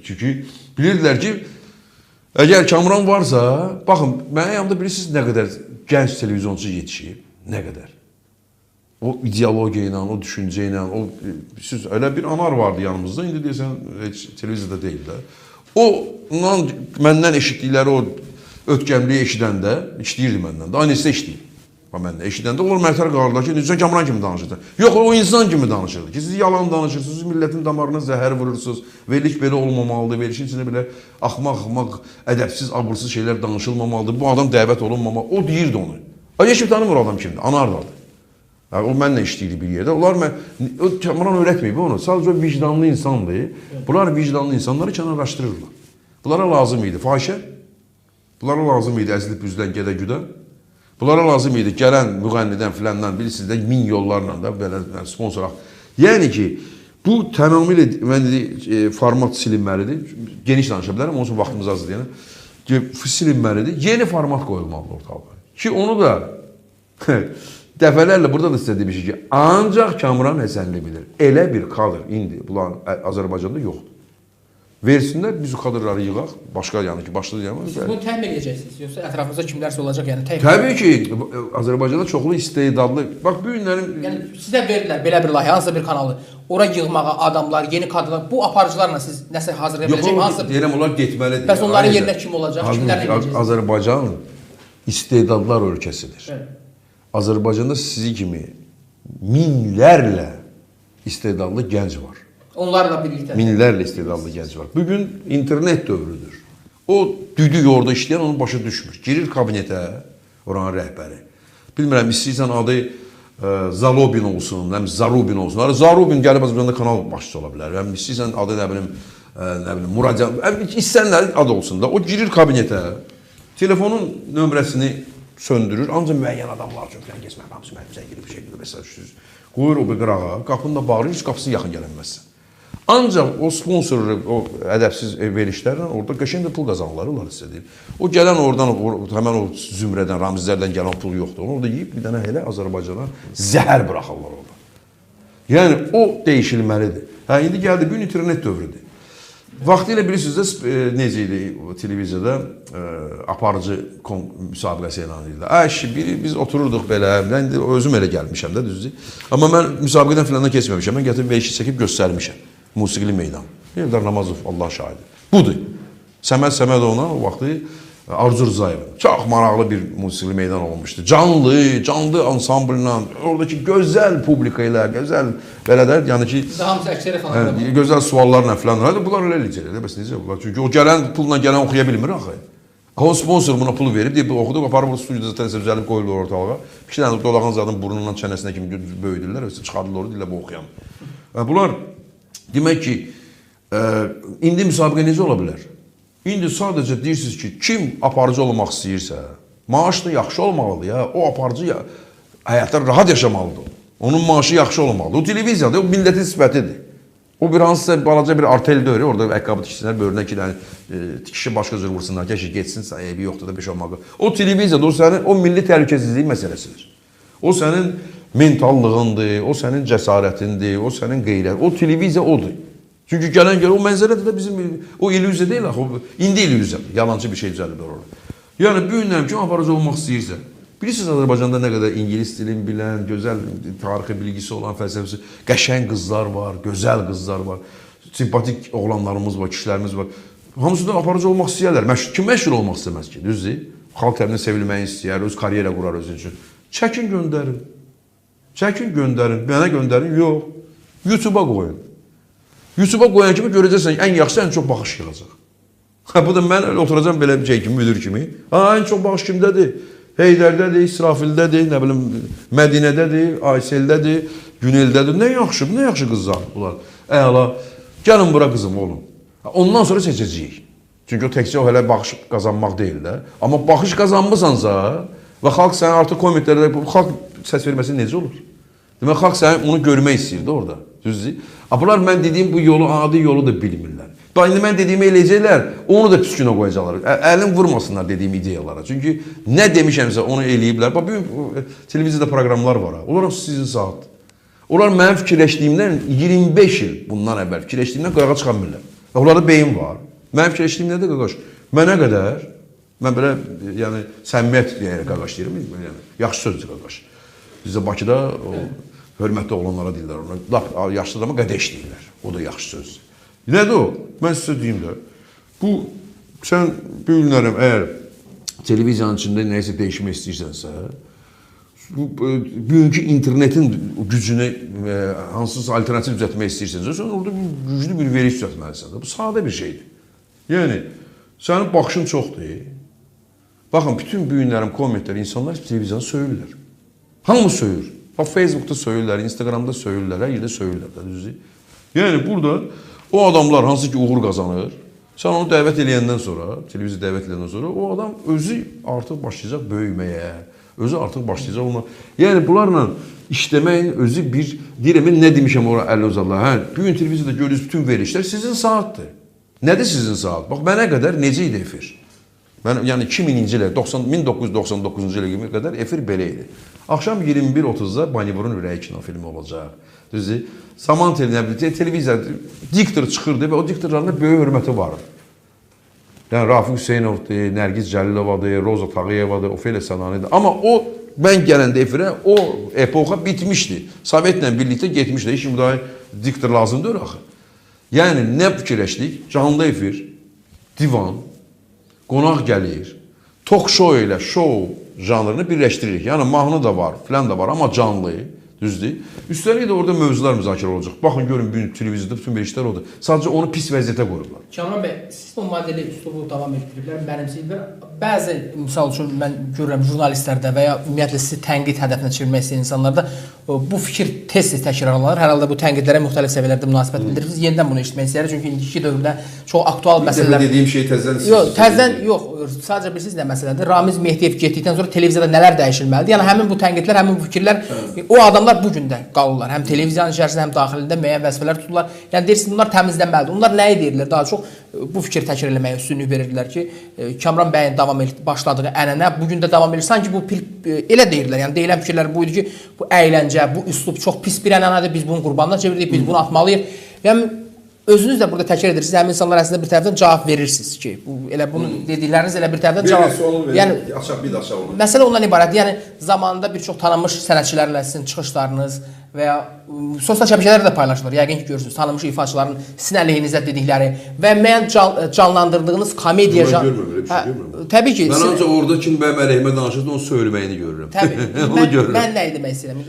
Çünki bilirdilər ki, əgər Kamran varsa, baxın, mənim yanımda bilirsiniz nə qədər gənc televizyoncu yetişib, nə qədər. O ideologiya ilə, o düşüncə ilə, elə bir anar vardı yanımızda, indi deyəsən heç televiziyada deyil də. O, məndən eşitdikləri o ötkəmliyi eşidəndə, işləyirdi məndən də, aynısı işləyir. Məndən eşidəndə, onlar mərtər qalırlar ki, sən Kamran kimi danışırsan. Yox, o insan kimi danışırdı ki, siz yalan danışırsınız, millətin damarına zəhər vurursunuz, verilik belə olmamalıdır, verilişin içində belə axmaq, ədəbsiz, abırsız şeylər danışılmamalıdır, bu adam dəvət olunmamalı, o deyirdi onu. Heç kim tanımır adam kimdir, anarlardı. O mənlə işləyirdi bir yerdə, Kamran öyrətməyib onu, sadəcə vicdanlı insandır, bunlar vicdanlı insanları kənarlaşdırırlar. Bunlara lazım idi fahişə, bunlara lazım idi əzilib üzdən gedə-güdən, bunlara lazım idi gələn müğənnidən filandan, bilirsiniz də 1000 yollarla da belə sponsor. Yəni ki, bu tamamilə format silinməlidir, geniş danışa bilərəm, onun üçün vaxtımız azdır deyənə, silinməlidir, yeni format qoyulmalıdır ortalığa. Ki onu da dəfələrlə burada da sizə demişik ki, ancaq Kamran Həsənli bilir. Elə bir kadr indi bunlar Azərbaycanda yoxdur. Versinlər, biz o kadrları yığaq, başqa yəni ki, başladı yəni. Siz bunu təmin edəcəksiniz, yoxsa ətrafınızda kimlərsə olacaq, yəni tək? Təbii ki, Azərbaycanda çoxlu istedadlı, bax bu günlərin... Yəni sizə verirlər belə bir layihə, hansısa bir kanalı, ora yığmağa adamlar, yeni kadrlar, bu aparıcılarla siz nəsə hazırlaya biləcək? Yox, deyirəm, onlar getməlidir. Bəs onların yerinə kim olacaq, kimlərlə edəcəksiniz? Azərbaycan istedadlar ölkəsidir. Azərbaycanda sizi kimi minlərlə istedadlı gənc var. Onlarla birlikdə. Minlərlə istedadlı gənc var. Bugün internet dövrüdür. O düdük orada işləyən onun başa düşmür. Girir kabinetə, oranın rəhbəri. Bilmirəm, istəyirsən adı Zalobin olsun, Zarubin olsun. Zarubin gəlib Azərbaycanda kanal başçısı ola bilər. İstəyirsən adı nə bilim, Muradcan, istəyənlər adı olsun da. O girir kabinetə, telefonun nömrəsini söndürür, ancaq müəyyən adamlar üçün falan geçmək, hamısı mənimizə girib bir şey gibi mesaj qoyur o bir qırağa, qapını da bağırır, heç qapısı yaxın gələnməzsən. Ancaq o sponsor, o ədəbsiz verilişlərlə orada qəşəng pul qazanırlar, onlar istədir. O gələn oradan, həmən o zümrədən, ramizlərdən gələn pul yoxdur. Onu orada yiyib bir dənə elə Azərbaycana zəhər buraxırlar orada. Yəni o dəyişilməlidir. Hə, indi gəldi, bugün internet dövrüdür. Vaxtilə bilirsiniz də necə idi televiziyada aparıcı müsabiqəsi elan edirlər. Biri biz otururduq belə, mən özüm elə gəlmişəm də düzdür. Amma mən müsabiqədən filandan keçməmişəm. Mən gətirib V2 çəkib göstərmişəm. Musiqili meydan. Eldar Namazov, Allah şahidi. Budur. Səməd Səmədovla o vaxtı Arzu Rzayev. Çox maraqlı bir musiqili meydan olmuşdu. Canlı ansamblla, oradakı gözəl publika ilə, gözəl belədir, yəni ki, hamısı əksəri xanımlar. Gözəl suallarla filan. Bunlar elə eləcəklər, bəs necə bunlar? Çünki o gələn pulla gələn oxuya bilmir axı. O sponsor buna pul verib, deyib oxuduq, aparıb bu studiyada təsir düzəlib qoyulur ortalığa. Bir şey dənə dolağan zadın burnundan çənəsinə kimi böyüdürlər, çıxardılar orada, deyirlər bu oxuyan. Bunlar demək ki, indi müsabiqə necə ola bilər? İndi sadəcə deyirsiniz ki, kim aparıcı olmaq istəyirsə, maaşı da yaxşı olmalıdır ya. O aparıcı həyatda rahat yaşamalıdır. Onun maaşı yaxşı olmalıdır. O televiziyada, o millətin sifətidir. O bir hansısa balaca bir artel deyir, orada əqqabı tiksinlər, böğrünə iki dənə tikişi başqa cür vursunlar, gəşi getsin, evi yoxdur da bir şey olmalı. O televiziyada, o sənin o milli təhlükəsizlik məsələsidir. O sənin mentallığındır, o sənin cəsarətindir, o sənin qeyrət. O televiziya odur. Çünki gələn o mənzərədə də bizim o illüziya deyil axı, indi illüziyadır, yalancı bir şey düzəldir orada. Yəni bu günlərim kim aparıcı olmaq istəyirsə, bilirsiniz Azərbaycanda nə qədər ingilis dilini bilən, gözəl tarixi bilgisi olan, fəlsəfəsi, qəşəng qızlar var, gözəl qızlar var, simpatik oğlanlarımız var, kişilərimiz var. Hamısı da aparıcı olmaq istəyərlər. Kim məşhur olmaq istəməz ki, düzdür? Xalq tərəfindən sevilməyi istəyər, öz karyera qurar özü üçün. Çəkin göndərin. Çəkin göndərin. Mənə göndərin, yox. YouTube-a qoyun. YouTube-a qoyan kimi görəcəksən ən yaxşı, ən çox baxış yığacaq. Bu da mən oturacam belə bir şey kimi, müdür kimi. Ən çox baxış kimdədir? Heydərdədir, İsrafildədir, nə bilim, Mədinədədir, Ayseldədir, Güneldədir. Nə yaxşı, nə yaxşı qızlar bunlar. Əla, gəlin bura qızım, oğlum. Ondan sonra seçəcəyik. Çünki o təkcə o hələ baxış qazanmaq deyil də. Amma baxış qazanmısansa və xalq səni artıq kommentlərdə, xalq səs verməsi necə olur? Demək, xalq səni onu görmək istəyirdi orada. Düzdür? Bunlar mən dediyim bu yolu, adi yolu da bilmirlər. İndi mən dediyimi eləyəcəklər, onu da pis günə qoyacaqlar. Əlin vurmasınlar dediyim ideyalara. Çünki nə demişəmsə onu eləyiblər. Bugün televiziyada proqramlar var. Onlar sizin saat. Onlar mənim fikirləşdiyimdən 25 il bundan əvvəl fikirləşdiyimdən qırağa çıxan bilirlər. Onlarda beyin var. Mənim fikirləşdiyim nədir qaqaş? Mənə qədər, mən belə yəni səmimiyyət deyərək qaqaş deyirəm. Yəni, yaxşı sözdür qaqaş. Bizdə Bakıda hörmətli oğlanlara deyirlər onlar. Lap yaşlı adama qədəş deyirlər. O da yaxşı sözdür. Nədir o? Mən sizə deyim də. Bu, sən günlərim, əgər televiziyanın içində nəyisə dəyişmək istəyirsənsə, bugünkü internetin gücünü hansısa alternativ düzəltmək istəyirsənsə, sən orada güclü bir veriş düzəltməlisən. Bu sadə bir şeydir. Yəni, sənin baxışın çoxdur. Baxın, bütün bu günlərim kommentlər, insanlar televiziyanı söyürlər. Hamı söyür. Facebookda söyürlər, Instagramda söyürlər, hər yerdə söyürlər. Yəni, burada o adamlar hansı ki uğur qazanır, sən onu dəvət eləyəndən sonra, televiziya dəvət eləyəndən sonra, o adam özü artıq başlayacaq böyüməyə, özü artıq başlayacaq olma. Yəni, bunlarla işləməyin özü bir, deyirəm, nə demişəm ora Əli Özallah, bugün televiziyada görürüz bütün verilişlər sizin saatdır. Nədir sizin saat? Bax, mənə qədər necə idi efir? Yəni 2000-ci ilə, 1999-cu ilə qədər efir belə idi. Axşam 21:30-da Banivorun Ürəyi kinofilmi olacaq. Düzdür? Saman televiziya diktor çıxırdı və o diktorlarına böyük hörməti vardı. Yəni Rafiq Hüseynovdur, Nərgiz Cəlilovadır, Roza Tağıyevadır, Ofeliya Sananidir. Amma o, mən gələndə efirə, o epoxa bitmişdi. Sovetlə birlikdə getmişdi. Heç kim daha diktor lazımdır axı. Yəni, nə fikirləşdik? Canlı efir, divan, qonaq gəlir, talk show ilə show janrını birləşdiririk. Yəni, mahnı da var, filan da var, amma canlı, düzdür. Üstəlik də orada mövzular müzakirə olacaq. Baxın, görün, televiziyada bütün verilişlər odur. Sadəcə onu pis vəziyyətə qoyurlar. Kamran bəy, siz bu modeli, üslubu davam etdiriblər, mənimsəyiblər. Bəzi, misal üçün, mən görürəm jurnalistlərdə və ya ümumiyyətlə sizi tənqid hədəfinə çevirmək istəyən insanlarda bu fikir tez-tez təkrarlanır. Hər halda bu tənqidlərə müxtəlif səviyyələrdə münasibət bildirirsiniz. Yenidən bunu eşitmək istəyirəm. Çünki indiki dövrdə çox aktual məsələlər. Dediyim şey təzədən yox, təzədən yox. Sadəcə bilirsiniz nə məsələdir? Ramiz Mehdiyev getdikdən sonra televiziyada nələr dəyişilməlidir? Yəni həmin bu tənqidlər, həmin bu fikirlər o adamlar bu gün də qalırlar. Həm televiziyanın içərisində, həm daxilində müəyyən vəzifələr tuturlar. Yəni deyirsiniz bunlar təmizlənməlidir. Onlar nəyi deyirlər? Daha çox bu fikir təkrar eləməyə üstünlük verirdilər ki, Kamran bəyin davam başladığı ənənə bu gün də davam edir. Sanki bu elə deyirlər. Yəni deyilən fikirlər bu idi ki, bu əyləncə, bu üslub çox pis bir ənənədir. Biz bunun qurbanına çevirdik, biz bunu atmalıyıq. Yəni özünüz də burada təkrar edirsiniz. Həmin insanlar əslində bir tərəfdən cavab verirsiniz ki, bu elə bunu dedikləriniz elə bir tərəfdən cavab. Yəni açaq bir də açaq olur. Məsələ ondan ibarətdir. Yəni zamanında bir çox tanınmış sənətçilərlə sizin çıxışlarınız və ya sosial şəbəkələrdə də paylaşılır. Yəqin ki, görürsünüz, tanınmış ifaçıların sizin əleyhinizə dedikləri və müəyyən canlandırdığınız komediya təbii ki, mən ancaq orada kim mənim əleyhimə danışırsa onu söyləyəni görürəm. Təbii. Mən nə demək istəyirəm?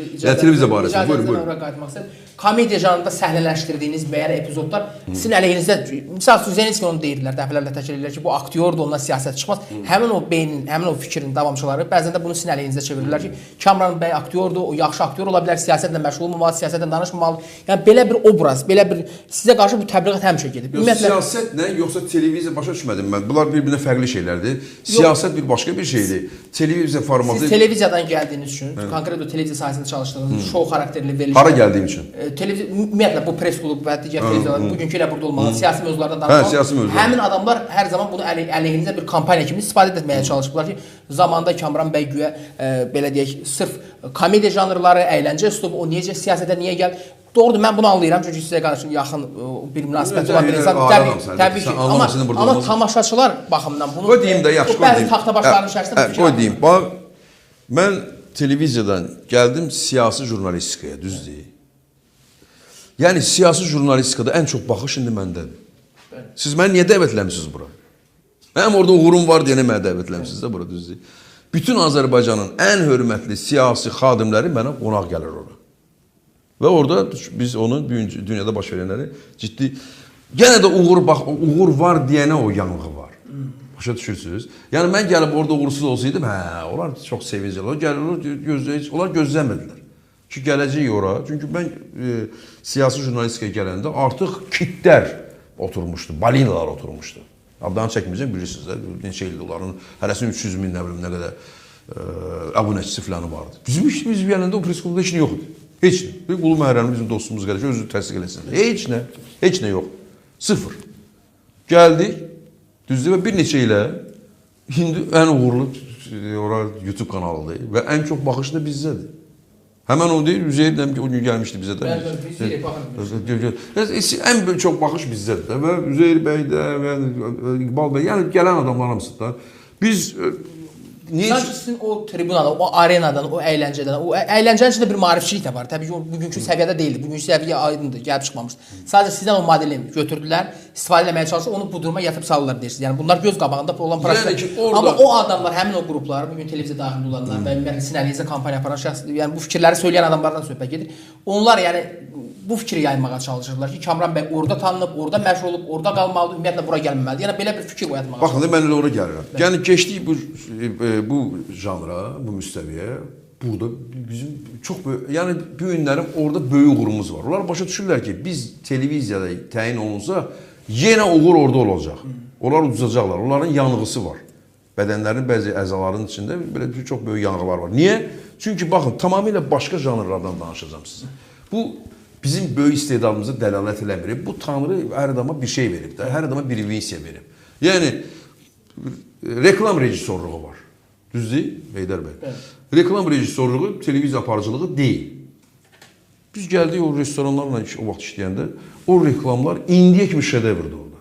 Televiziya barəsində. Buyurun. Komediya janrında səhnələşdirdiyiniz müəyyən epizodlar sizin əleyhinizdə, misal Zelenski onu deyirlər, dəfələrlə təkrar edirlər ki, bu aktyordur, ondan siyasət çıxmaz. Həmin o beynin, həmin o fikrin davamçıları bəzən də bunu sizin əleyhinizə çevirirlər ki, Kamran bəy aktyordur, o yaxşı aktyor ola bilər, siyasətlə məşğul olmamalı, siyasətlə danışmamalı. Yəni belə bir obraz, belə bir sizə qarşı bu təbliğat həmişə gedib. Siyasət nə, yoxsa televiziya başa düşmədim mən. Bunlar bir-birinə fərqli şeylərdir. Siyasət bir başqa bir şeydir. Televiziya formatı. Siz televiziyadan gəldiyiniz üçün, konkret o televiziya sahəsində çalışdığınız, şou xarakterli verilişlər. Hara gəldiyim üçün? Ümumiyyətlə bu pres klub və digər televiziyalar bugünkü ilə burada olmalı, siyasi mövzulardan danışmalı. Həmin adamlar hər zaman bunu əleyhinizə bir kampaniya kimi istifadə etməyə çalışıblar ki, zamanında Kamran bəy güya belə deyək, sırf komediya janrları, əyləncə üslubu, o necə siyasətə niyə gəl? Doğrudur, mən bunu anlayıram çünki sizə qarşı yaxın bir münasibət olan bir insan. Təbii ki, amma tamaşaçılar baxımından bunu bəzi taxtabaşların içərisində qoy deyim. Bax, mən televiziyadan gəldim siyasi jurnalistikaya, düzdür? Yəni siyasi jurnalistikada ən çox baxış indi məndədir. Siz məni niyə dəvətləmisiniz bura? Həm orada uğurum var deyənə mənə dəvətləmisiniz də bura, düzdür? Bütün Azərbaycanın ən hörmətli siyasi xadimləri mənə qonaq gəlir ora. Və orada biz onun dünyada baş verənləri ciddi... Yenə də uğur var deyənə o yanğı var. Başa düşürsünüz? Yəni mən gəlib orada uğursuz olsaydım, onlar çox sevincələr, onlar gözləmədilər ki, gələcək ora. Çünki mən siyasi jurnalistikaya gələndə artıq kitlər oturmuşdu, balinalar oturmuşdu. Adlarını çəkməyəcəm, bilirsiniz də, neçə ildir onların, hərəsinin 300 min, nə bilim, nə qədər abunəçisi filanı vardı. Bizim işimiz gələndə o press klubda heç nə yox idi. Heç nə. Bir qulu məhrəmi bizim dostumuz gəlir ki, özü təsdiq eləsin. Heç nə yox. Sıfır. Gəldik, düzdür və bir neçə ilə indi ən uğurlu YouTube kanalıdır və ən çox baxış da bizdədir. Həmən o deyil, Üzeyir deyəm ki, o gün gəlmişdi bizə də. Ən çox baxış bizdədir də və Üzeyir bəy də və İqbal bəy, yəni gələn adamlar hamısı da. Biz... Sanki sizin o tribunadan, o arenadan, o əyləncədən, o əyləncənin içində bir maarifçilik də var. Təbii ki, o bugünkü səviyyədə deyildi, bugünkü səviyyə aydındır, gəlib çıxmamışdı. Sadəcə sizdən o modeli götürdülər, istifadə etməyə çalışır, onu bu duruma yatıb salırlar deyirsiniz. Yəni bunlar göz qabağında olan proseslər. Amma o adamlar, həmin o qruplar, bugün televiziya daxilində olanlar və ümumiyyətlə sizin əlinizə kampaniya aparan şəxs, yəni bu fikirləri söyləyən adamlardan söhbət gedir. Onlar yəni bu fikri yaymağa çalışırlar ki, Kamran bəy orada tanınıb, orada məşğul olub, orada qalmalıdır, ümumiyyətlə bura gəlməməlidir. Yəni belə bir fikir oyatmağa çalışırlar. Baxın, mən elə ora gəlirəm. Yəni keçdik bu janra, bu müstəviyə, burada bizim çox böyük, yəni bu günlərim orada böyük uğurumuz var. Onlar başa düşürlər ki, biz televiziyada təyin olunsa, yenə uğur orada olacaq. Onlar uduzacaqlar, onların yanğısı var. Bədənlərin bəzi əzaların içində belə çox böyük yanğılar var. Niyə? Çünki baxın, tamamilə başqa janrlardan danışacağım sizə. Bu, bizim böyük istedadımızı dəlalət eləmir. Bu Tanrı hər adama bir şey verib də, hər adama bir invensiya verib. Yəni, reklam rejissorluğu var. Düzdür, Heydər bəy? Reklam rejissorluğu, televiziya aparıcılığı deyil. Biz gəldik o restoranlarla o vaxt işləyəndə, o reklamlar indiyə kimi şedevrdir orada.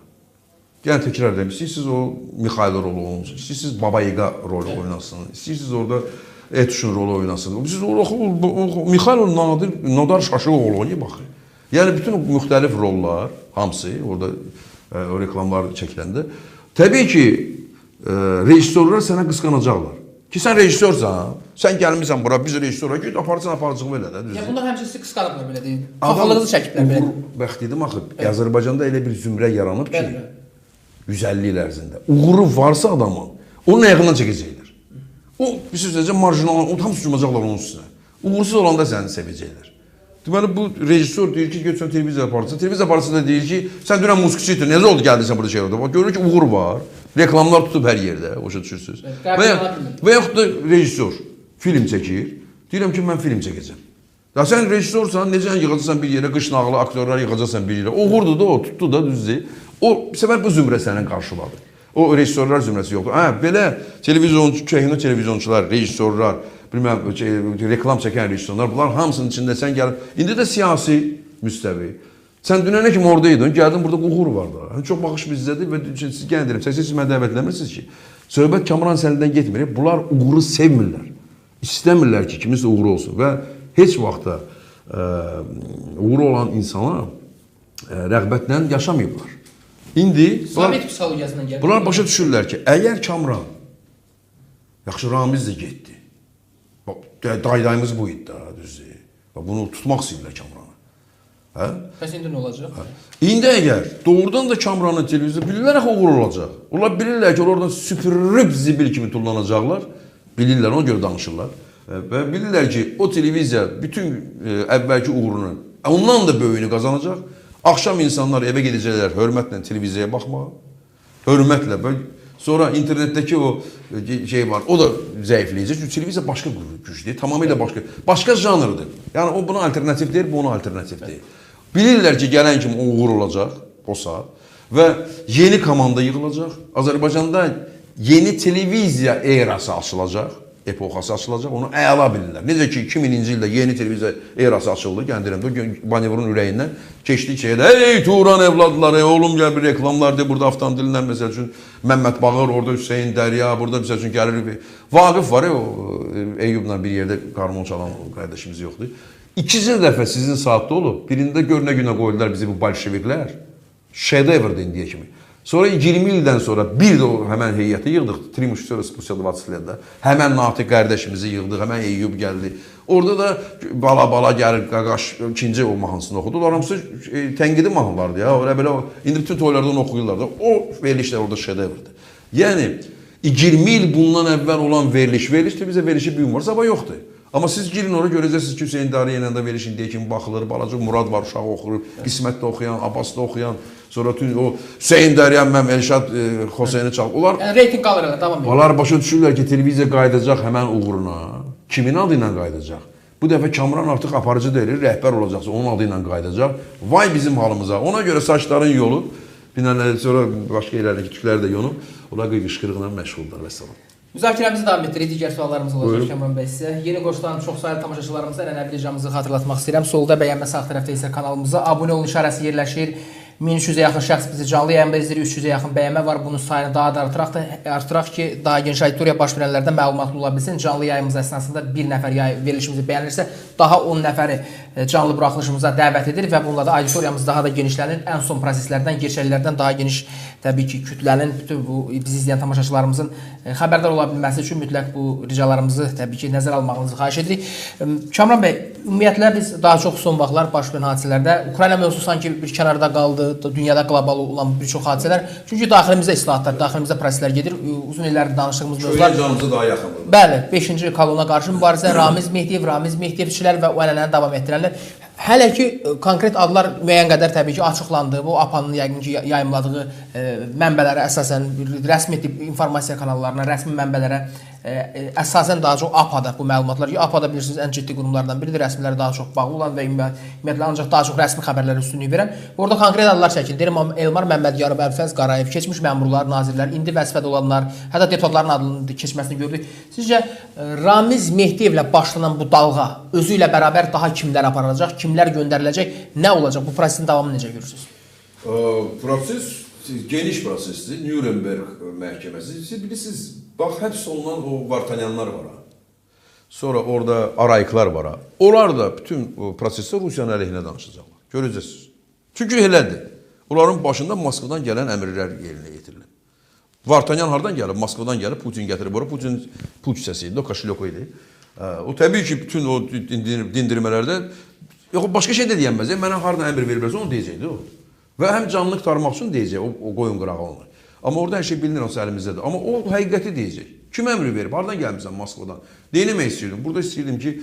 Yəni, təkrar edəm, istəyirsiniz o Mikhail rolu olunsun, istəyirsiniz Baba Yaga rolu oynasın, istəyirsiniz orada Etuşun rolu oynasın. Siz Mikhail Nadar Şaşıqoğlu oynayıb baxın. Yəni, bütün müxtəlif rollar, hamısı orada o reklamlar çəkiləndə, təbii ki, rejissorlar sənə qısqanacaqlar. Ki, sən rejissorsan, sən gəlmirsən bura, biz rejissora git, aparıcılığı elə də, düzdür. Bunlar həmçisi qısqanıblar belə deyil. Kaxalığınızı çəkiblər belə. Bəxt dedim, axı, Azərbaycanda elə bir zümrə yaranıb ki, 150 il ərzində. Uğuru varsa adamın, onun ayağından çəkəcəklər. O, bir sözəcə, marjinal, o tam sucumacaqlar onun üstünə. Uğursuz olanda səni sevəcəklər. Deməli, bu rejissor deyir ki, götürsən televiziya aparıcısı. Televiziya aparıcısı da deyir ki, sən dünən musiqiçiydin, necə oldu gəldiysən burada şey oldu? Görür ki, uğur var, reklamlar tutub hər yerdə, başa düşürsünüz. Və yaxud da rejissor film çəkir, deyirəm ki, mən film çəkəcəm. Ya sən rejissorsan, necə yığacaqsan bir yerə, qış nağılı aktyorlar yığacaqsan bir yerə. Uğurdur da o, tutdu da, düzdür. O, bir səfər bu zümrə sənin qarşıladı. O rejissorlar zümrəsi yoxdur. Belə köhnə televizyonçular, rejissorlar, reklam çəkən rejissorlar, bunlar hamısının içində sən gəlib, indi də siyasi müstəvi, Sən dünənə kimi oradaydın, gəldin burada uğur var da. Yəni, çox baxış bizdədir və siz gəlin, siz mənə dəvət eləmirsiniz ki, söhbət Kamran Səlidən getmir. Bunlar uğuru sevmirlər. İstəmirlər ki, kiminsə uğuru olsun və heç vaxtda uğuru olan insana rəğbətlə yaşamayıblar. İndi Sovet psixologiyasından gəlir. bunlar başa düşürlər ki, əgər Kamran, yaxşı Ramiz də getdi. Daydayımız bu idi da, düzdür. Bunu tutmaq istəyirlər Kamranı. Hə? Bəs indi nə olacaq? İndi əgər doğrudan da Kamranın televiziyası bilirlər ki, uğur olacaq. Onlar bilirlər ki, oradan süpürüb zibil kimi tullanacaqlar. Bilirlər, ona görə danışırlar. Və bilirlər ki, o televiziya bütün əvvəlki uğurunu, ondan da böyüyünü qazanacaq. Axşam insanlar evə gedəcəklər hörmətlə televiziyaya baxmağa. Hörmətlə. Sonra internetdəki o şey var, o da zəifləyəcək. Çünki televiziya başqa gücdür, tamamilə başqa janrdır. Yəni, o buna alternativ deyil, bu ona alternativ deyil. Bilirlər ki, gələn kimi uğur olacaq o saat və yeni komanda yığılacaq. Azərbaycanda yeni televiziya erası açılacaq, epoxası açılacaq, onu əla bilirlər. Necə ki, 2000-ci ildə yeni televiziya erası açıldı, Gəndirəmdə, Banevurun ürəyindən keçdik şeydə, ey Turan evladları, oğlum gəl bir reklamlar deyil, burada avtomobillən, məsəl üçün, Məmməd Bağır, orada Hüseyin Dərya, burada məsəl üçün gəlir, Vaqif var ya, Eyyubla bir yerdə qarmon çalan qardaşımız yoxdur. İkinci dəfə sizin saatda olub, birində gör nə günə qoydular bizi bu bolşeviklər, şedevrdir indiyə kimi. Sonra 20 ildən sonra bir də o həmən heyəti yığdıq, 3 müşteri spesial 20 ildə. Həmən Natiq qardaşımızı yığdıq, həmən Eyyub gəldi. Orada da bala-bala gəlir, qaqaş, ikinci o mahnısını oxudu. Onlar hamısı tənqidi mahnılardı ya. Öyle belə, indi bütün toylardan oxuyurlar da. O verilişlər orada şedevrdir. Yəni, 20 il bundan əvvəl olan veriliş bizə verilişi bir gün var, sabah yoxdur. Amma siz girin oraya görəcəksiniz ki, Hüseyin Dariyə ilə də veriş indiyə kimi baxılır, balaca Murad var, uşağı oxuyur, Qismətdə oxuyan, Abbasda oxuyan, sonra o Hüseyin Dariyə, Elşad Hoseyni çalır. Onlar reyting qalır, tamam. Onlar başa düşürlər ki, televiziya qayıdacaq həmən uğruna. Kimin adı ilə qayıdacaq? Bu dəfə Kamran artıq aparıcı deyil, rəhbər olacaqsa onun adı ilə qayıdacaq. Vay bizim halımıza. Ona görə saçların yolu, binənləri sonra başqa yerlərdəki tükləri də yonub, onlar qışqırıqla məşğuldur. Vəssalam. Müzakirəmizi davam etdiririk. Digər suallarımız olacaq Kamran bəy sizə. Yeni qoşulan çox sayılı tamaşaçılarımıza ənənəvi ricamızı xatırlatmaq istəyirəm. Solda bəyənmə, sağ tərəfdə isə kanalımıza abunə olun işarəsi yerləşir. 1300-ə yaxın şəxs bizi canlı yayında izləyir, 300-ə yaxın bəyənmə var. Bunun sayını daha da artıraq ki, daha geniş auditoriya baş verənlərdən məlumatlı ola bilsin. Canlı yayımız əsnasında bir nəfər verilişimizi bəyənirsə, daha 10 nəfəri canlı buraxılışımıza dəvət edir və bununla da auditoriyamız daha da genişlənir. Ən son proseslərdən, gerçəklərdən daha geniş təbii ki, kütlənin, bütün bu bizi izləyən tamaşaçılarımızın xəbərdar ola bilməsi üçün mütləq bu ricalarımızı təbii ki, nəzərə almağınızı xahiş edirik. Kamran bəy, ümumiyyətlə biz daha çox son vaxtlar baş verən hadisələrdə Ukrayna mövzusu sanki bir kənarda qaldı. Dünyada qlobal olan bir çox hadisələr. Çünki daxilimizdə islahatlar, daxilimizdə proseslər gedir. Uzun illərdir danışdığımız mövzular. Canımızı daha yaxındır. Bəli, 5-ci kolona qarşı mübarizə, Ramiz Mehdiyevçilər və o ənənəni davam etdirənlər. Hələ ki, konkret adlar müəyyən qədər təbii ki, açıqlandı. Bu APA-nın yəqin ki, yayımladığı mənbələrə əsasən, rəsmi informasiya kanallarına, rəsmi mənbələrə əsasən daha çox APA-da bu məlumatlar. APA-da bilirsiniz, ən ciddi qurumlardan biridir. Rəsmiləri daha çox bağlı olan və ümumiyyətlə ancaq daha çox rəsmi xəbərlərə üstünlük verən. Orada konkret adlar çəkildi. Elmar Məmmədyanov, Əlfəz Qarayev, keçmiş məmurlar, nazirlər, indi vəzifədə olanlar, hətta deputatların adının keçməsini gördük. Sizcə, Ramiz Mehdiyevlə başlanan bu dalğa özü ilə bərabər daha kimlər aparılacaq, kimlər göndəriləcək, nə olacaq? Bu prosesin davamını necə görürsünüz? Proses geniş prosesdir. Nürnberg məhkəməsi. Siz bilirsiniz, bax, həbs olunan o Vartanyanlar var. Sonra orada Arayiklar var. Onlar da bütün prosesdə Rusiyanın əleyhinə danışacaqlar. Görəcəksiniz. Çünki elədir. Onların başında Moskvadan gələn əmrlər yerinə yetirilir. Vartanyan hardan gəlib? Moskvadan gəlib, Putin gətirib. Ora Putin pul küçəsi idi, o Kaşilyoko idi. O təbii ki, bütün o dindirmələrdə başqa şey də deyənməz. Mənə hardan əmr verilirsə, onu deyəcəkdir o. Və həm canlıq tarmaq üçün deyəcək, o qoyun qırağı onu. Amma orada hər şey bilinir, olsa əlimizdədir. Amma o həqiqəti deyəcək. Kim əmri verib? Hardan gəlmişsən Moskvadan? Deyinmək istəyirdim. Burada istəyirdim ki,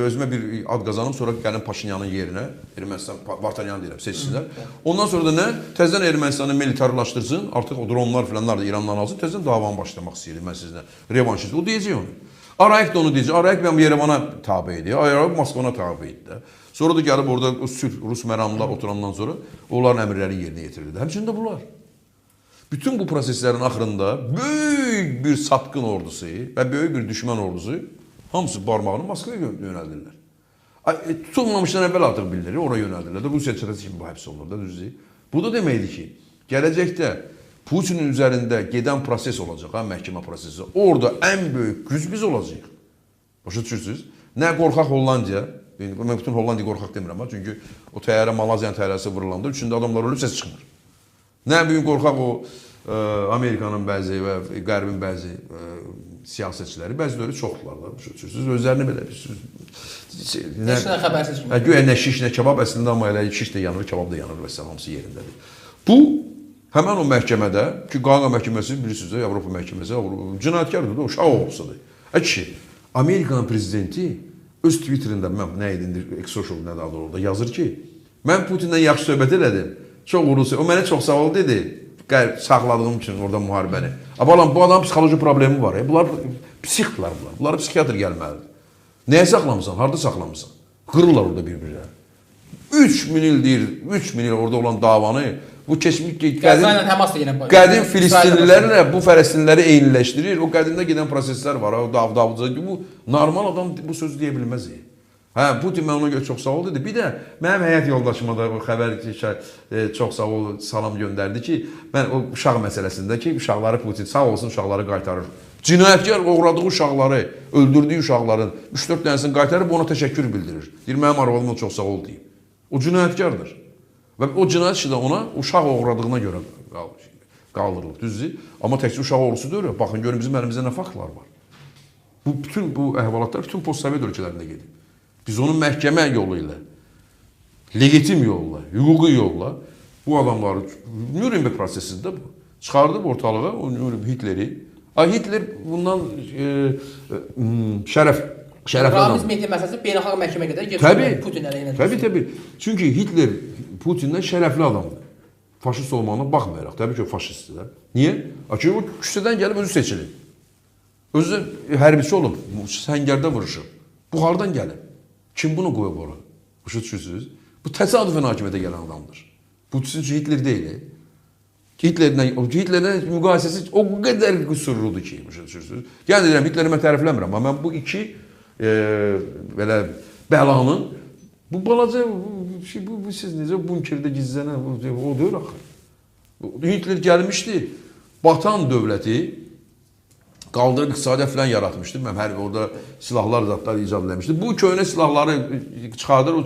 özümə bir ad qazanım, sonra gəlim Paşinyanın yerinə, Ermənistan, Vartanyan deyirəm, seçsinlər. Ondan sonra da nə? Təzdən Ermənistanı militarlaşdırsın, artıq o dronlar filanlar da İrandan alsın, təzdən davanı başlamaq istəyirdim mən sizinlə. Revanşist. O deyəcək onu. Arayik də onu deyəcək. Arayik mən Yerevana tabi idi. Arayik Moskvana tabi idi. Sonra da gəlib orada Rus məramlar oturandan sonra onların əmrləri yerinə yetirildi. Həmçində bunlar. Bütün bu proseslərin axırında böyük bir satqın ordusu və böyük bir düşmən ordusu hamısı barmağını Moskvaya yönəldirlər. Tutulmamışdan əvvəl artıq bildirir, ora yönəldirlər də. Rusiya çərəsi kimi bu həbs olunur da, düzdür. Bu da deməkdir ki, gələcəkdə Putinin üzərində gedən proses olacaq, məhkəmə prosesi. Orada ən böyük güc biz olacağıq. Başa düşürsünüz? Nə qorxaq Hollandiya, mən bütün Hollandiya qorxaq demirəm, çünki o təyyarə Malaziyanın təyyarəsi vurulanda üçündə adamlar ölüb səs çıxmır. Nə büyük qorxaq o Amerikanın bəzi və Qərbin bəzi siyasətçiləri, bəziləri çoxdular da, başa düşürsünüz? Özlərini belə Nəşdən xəbərsiz kimi. Güya nə şiş, nə kebab əslində, amma elə şiş də yanır, kebab da yanır və hamısı yerindədir. Bu, həmən o məhkəmədə ki, Qaqa məhkəməsi, bilirsiniz də, Avropa məhkəməsi, cinayətkardır da, o uşaq oğlusudur. Kişi, Amerikanın prezidenti öz Twitterində, mən nə idi, X-Social nə də adı orada yazır ki, mən Putinlə yaxşı söhbət elədim, çox uğurlusu, o mənə çox sağ ol dedi, saxladığım üçün orada müharibəni. Balam, bu adam psixoloji problemi var, bunlar psixdilər bunlar, bunlara psixiatr gəlməlidir. Nəyə saxlamısan, harada saxlamısan? Qırırlar orada bir-birinə. 3000 il deyir, 3000 il orada olan davanı, bu keçmiş qədim Filistinlilərlə bu Fələstinliləri eyniləşdirir. O qədimdə gedən proseslər var. O Davudca bu normal adam bu sözü deyə bilməz. Hə, Putin mən ona görə çox sağ ol dedi. Bir də mənim həyat yoldaşıma da o xəbər çox sağ ol, salam göndərdi ki, mən o uşaq məsələsində ki, uşaqları Putin sağ olsun, uşaqları qaytarır. Cinayətkar uğradığı uşaqları, öldürdüyü uşaqların 3-4 dənəsini qaytarıb ona təşəkkür bildirir. Deyir, mənim arvadıma çox sağ ol deyib. O cinayətkardır. Və o cinayət işi də ona uşaq uğradığına görə qaldırılır, düzdür? Amma təkcə uşaq oğrusu deyil, baxın, görün bizim əlimizdə nə faktlar var. Bütün bu əhvalatlar bütün post-sovet ölkələrində gedib. Biz onun məhkəmə yolu ilə, legitim yolla, hüquqi yolla bu adamları Nürnberg prosesində çıxardıb ortalığa o Hitleri. Hitler bundan şərəfli Ramiz Mehdi məsələsi beynəlxalq məhkəməyə qədər getdi Putin əleyhinə. Təbii. Çünki Hitler Putindən şərəfli adamdır. Faşist olmağına baxmayaraq, təbii ki, o faşistdir. Niyə? Çünki o küçədən gəlib özü seçilir. Özü hərbiçi olub, səngərdə vuruşub. Bu hardan gəlib? Kim bunu qoyub ora? Başa düşürsünüz? Bu təsadüfən hakimiyyətə gələn adamdır. Bu Hitler deyil. Hitlerlə müqayisəsi o qədər qüsurludur ki, başa düşürsünüz? Yəni deyirəm, Hitleri mən tərifləmirəm, amma mən bu iki belə bəlanın, bu balaca, bu siz necə bunkerdə gizlənən, o deyil axı. Hitler gəlmişdi, Batan dövləti qaldırıb iqtisadiyyat falan yaratmışdı. Mən hər orada silahlar, zatlar icad eləmişdi. Bu köhnə silahları çıxardır,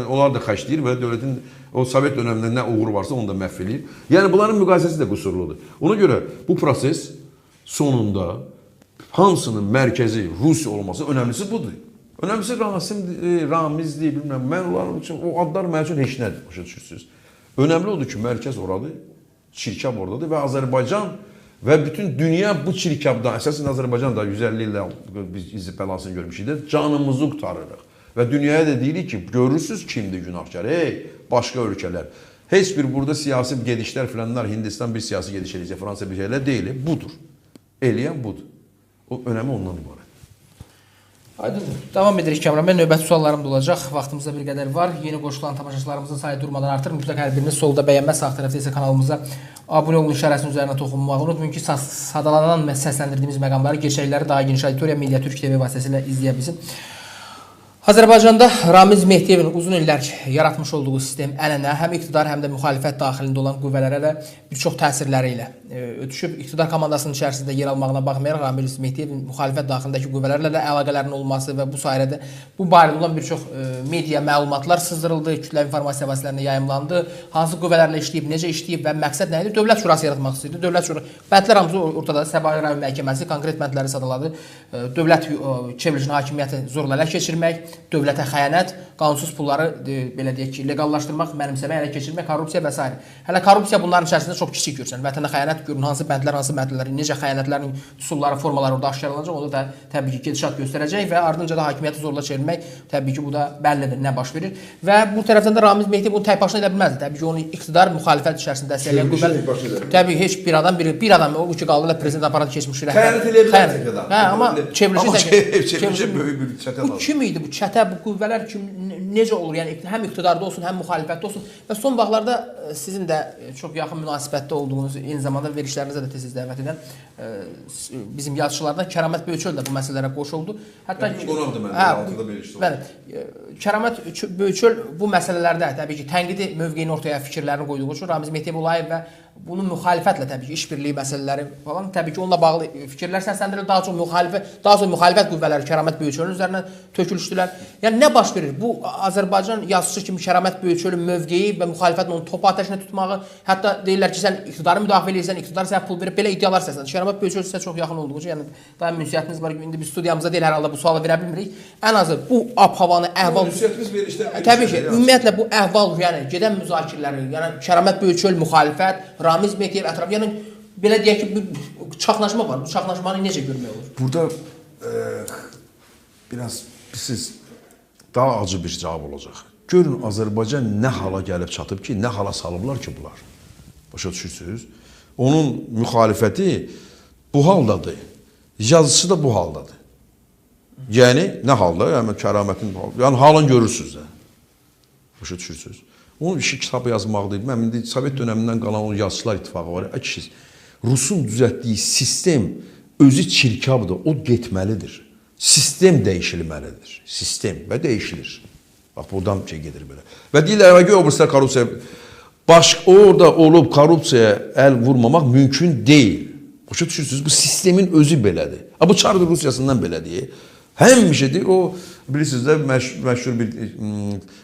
onlar da xərcləyir və dövlətin o Sovet dönəmində nə uğur varsa onu da məhv eləyir. Yəni bunların müqayisəsi də qüsurludur. Ona görə bu proses sonunda hamısının mərkəzi Rusiya olması önəmlisi budur. Önəmlisi Ramizdir, bilməm, mən onların üçün, o adlar mənim üçün heç nədir, başa düşürsünüz. Önəmli odur ki, mərkəz oradır, çirkab oradadır və Azərbaycan və bütün dünya bu çirkabdan, əsasən Azərbaycan da 150 illə biz izli bəlasını görmüşük də, canımızı qurtarırıq. Və dünyaya da deyirik ki, görürsünüz kimdir günahkar, başqa ölkələr. Heç bir burada siyasi gedişlər filanlar, Hindistan bir siyasi gediş eləyəcək, Fransa bir şeylər deyil, budur. Eləyən budur. O önəmi ondan ibarət. Aydındır. Davam edirik Kəmran. Növbəti suallarım da olacaq. Vaxtımızda bir qədər var. Yeni qoşulan tamaşaçılarımızın sayı durmadan artır. Mütləq hər biriniz solda bəyənmə, sağ tərəfdə isə kanalımıza abunə olun işarəsinin üzərinə toxunmağı unutmayın ki, sadalanan və səsləndirdiyimiz məqamları, gerçəkləri daha geniş auditoriya Media Türk TV vasitəsilə izləyə bilsin. Azərbaycanda Ramiz Mehdiyevin uzun illər yaratmış olduğu sistem ənənə həm iqtidar, həm də müxalifət daxilində olan qüvvələrə də bir çox təsirləri ilə ötüşüb. İqtidar komandasının içərisində yer almağına baxmayaraq Ramiz Mehdiyevin müxalifət daxilindəki qüvvələrlə də əlaqələrinin olması və bu sayədə bu barədə olan bir çox media məlumatlar sızdırıldı, kütləvi informasiya vasitələrində yayımlandı. Hansı qüvvələrlə işləyib, necə işləyib və məqsəd nə idi? Dövlət şurası yaratmaq istəyirdi. Dövlət şurası bəndlər hamısı ortada. Səbahi rayon məhkəməsi konkret bəndləri sadaladı. Dövlət çevrilişinin hakimiyyəti zorla ələ keçirmək, dövlətə xəyanət, qanunsuz pulları belə deyək ki, legallaşdırmaq, mənimsəmək, ələ keçirmək, korrupsiya və s. Hələ korrupsiya bunların içərisində çox kiçik görsən. Vətənə xəyanət görün, hansı bəndlər, hansı məddələr, necə xəyanətlərin üsulları, formaları orada aşkarlanacaq, onu da təbii ki, gedişat göstərəcək və ardınca da hakimiyyəti zorla çevirmək, təbii ki, bu da bəllidir, nə baş verir. Və bu tərəfdən də Ramiz Mehdi bunu tək başına edə bilməzdi. Təbii ki, onu iqtidar, müxalifət içərisində dəstəkləyən qüvvə. Təbii heç bir adam o ki qaldı da prezident aparatı keçmiş rəhbər. Xəyanət eləyə bilər. Hə, amma çevrilişin böyük bir çətin. Bu kim idi bu? çətə bu qüvvələr necə olur? Yəni həm iqtidarda olsun, həm müxalifətdə olsun. Və son vaxtlarda sizin də çox yaxın münasibətdə olduğunuz, eyni zamanda verişlərinizə də tez dəvət edən bizim yazıçılardan Kəramət Böyükçöl də bu məsələlərə qoşuldu. Hətta qonaqdır məndə, altında verişdə. Bəli. Kəramət Böyükçöl bu məsələlərdə təbii ki, tənqidi mövqeyini ortaya, fikirlərini qoyduğu üçün Ramiz Mehdiyev və bunun müxalifətlə təbii ki, işbirliyi məsələləri falan təbii ki, onunla bağlı fikirlər səsləndirildi. Daha çox müxalifət qüvvələri Kəramət Böyükçölün üzərindən tökülüşdülər. Yəni nə baş verir? Bu Azərbaycan yazıçısı kimi Kəramət Böyükçölün mövqeyi və müxalifətin onu top atəşinə tutmağı, hətta deyirlər ki, sən iqtidarı müdafiə edirsən, iqtidar sənə pul verib belə iddialar səslənir. Kəramət Böyükçöl sizə çox yaxın olduğu üçün, yəni daim ünsiyyətiniz var. İndi biz studiyamızda deyil, hər halda bu sualı verə bilmirik. Ən azı bu ab-havanı, əhval ünsiyyətimiz verişdə. Təbii ki, ümumiyyətlə bu əhval, yəni gedən müzakirələri, yəni Kəramət Böyükçöl müxalifət, Ramiz Mehdiyev ətrafı, yəni belə deyək ki, bir çaxnaşma var. Bu çaxnaşmanı necə görmək olur? Burada biraz siz daha acı bir cavab olacaq. Görün Azərbaycan nə hala gəlib çatıb ki, nə hala salıblar ki bunlar. Başa düşürsünüz? Onun müxalifəti bu haldadır. Yazısı da bu haldadır. Yəni nə halda? Yəni Kəramətin halda. Yəni halını görürsünüz də. Başa düşürsünüz? Onun işi kitabı yazmaq deyil. Mən indi Sovet dönəmindən qalan o yazıçılar ittifaqı var. Kişiz. Rusun düzəltdiyi sistem özü çirkabdır. O getməlidir. Sistem dəyişilməlidir. Sistem və dəyişilir. Bax buradan şey gedir belə. Və deyirlər ki, obruslar korrupsiya orada olub korrupsiyaya əl vurmamaq mümkün deyil. Başa düşürsünüz? Bu sistemin özü belədir. Bu Çar Rusiyasından belədir. Həmişə deyir, o bilirsiniz də məşhur bir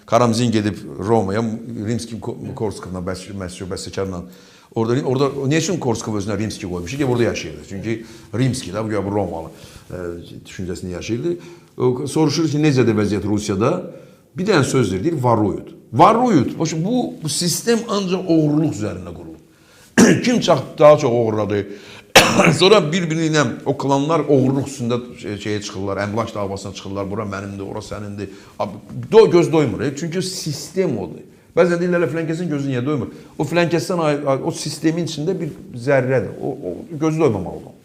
Karamzin gedib Romaya, Rimski-Korskovla məşhur bəstəkarla. Orada niyə üçün Korskov özünə Rimski qoymuş ki, orada yaşayırdı. Çünki Rimski də, bu Romalı düşüncəsini yaşayırdı. Soruşur ki, necədir vəziyyət Rusiyada? Bir dənə söz deyir, varuyut. Varuyut. Bu sistem ancaq oğurluq üzərində qurulur. Kim daha çox oğurladı? Sonra bir-birini ilə o klanlar oğurluq üstündə şeyə çıxırlar, əmlak davasına çıxırlar, bura mənimdir, ora sənindir. Göz doymur, çünki sistem odur. Bəzən deyirlər, filankəsin gözü niyə doymur? O filankəsdən o sistemin içində bir zərrədir, o gözü doymamalıdır.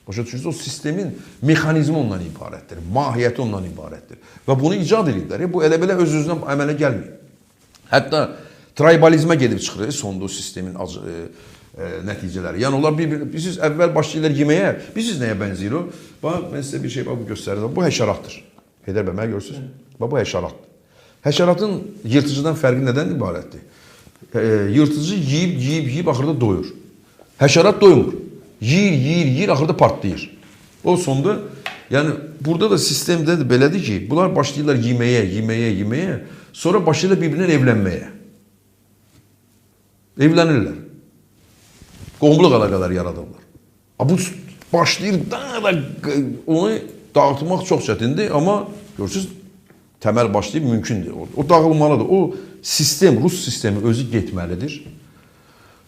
Başa düşürsünüz, o sistemin mexanizmi ondan ibarətdir, mahiyyəti ondan ibarətdir. Və bunu icad edirlər, bu elə-belə öz-özünə əmələ gəlmir. Hətta tribalizmə gedib çıxır, sonda o sistemin nəticələri. Yəni onlar siz əvvəl başlayırlar yeməyə, siz nəyə bənzəyir o? Bax, mən sizə bir şey göstərirəm. Bu həşəratdır. Heydər bəy, mənə görürsünüz? Bax, bu həşəratdır. Həşəratın yırtıcıdan fərqi nədən ibarətdir? Yırtıcı yeyib, axırda doyur. Həşərat doymur. Yeyir, axırda partlayır. O sonda, yəni burada da sistemdə belədir ki, bunlar başlayırlar yeməyə, sonra başlayırlar bir-birindən evlənməyə. Evlənirlər. Qohumluq əlaqələri yaradırlar. Bu başlayır, onu dağıtmaq çox çətindir, amma görürsünüz, təməl başlayıb mümkündür. O dağılmalıdır. O sistem, Rus sistemi özü getməlidir.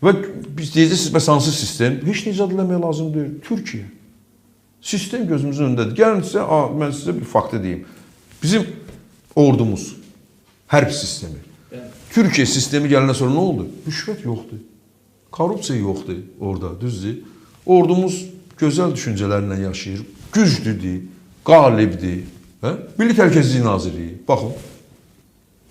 Və biz deyəcəksiniz, bəs hansı sistem? Heç necə adlanmaya lazım deyil. Türkiyə. Sistem gözümüzün önündədir. Gəlin sizə, mən sizə bir faktı deyim. Bizim ordumuz, hərb sistemi. Türkiyə sistemi gələndən sonra nə oldu? Rüşvət yoxdur. Korrupsiya yoxdur orada, düzdür. Ordumuz gözəl düşüncələrlə yaşayır, güclüdür, qalibdir. Milli Təhlükəsizlik Nazirliyi, baxın.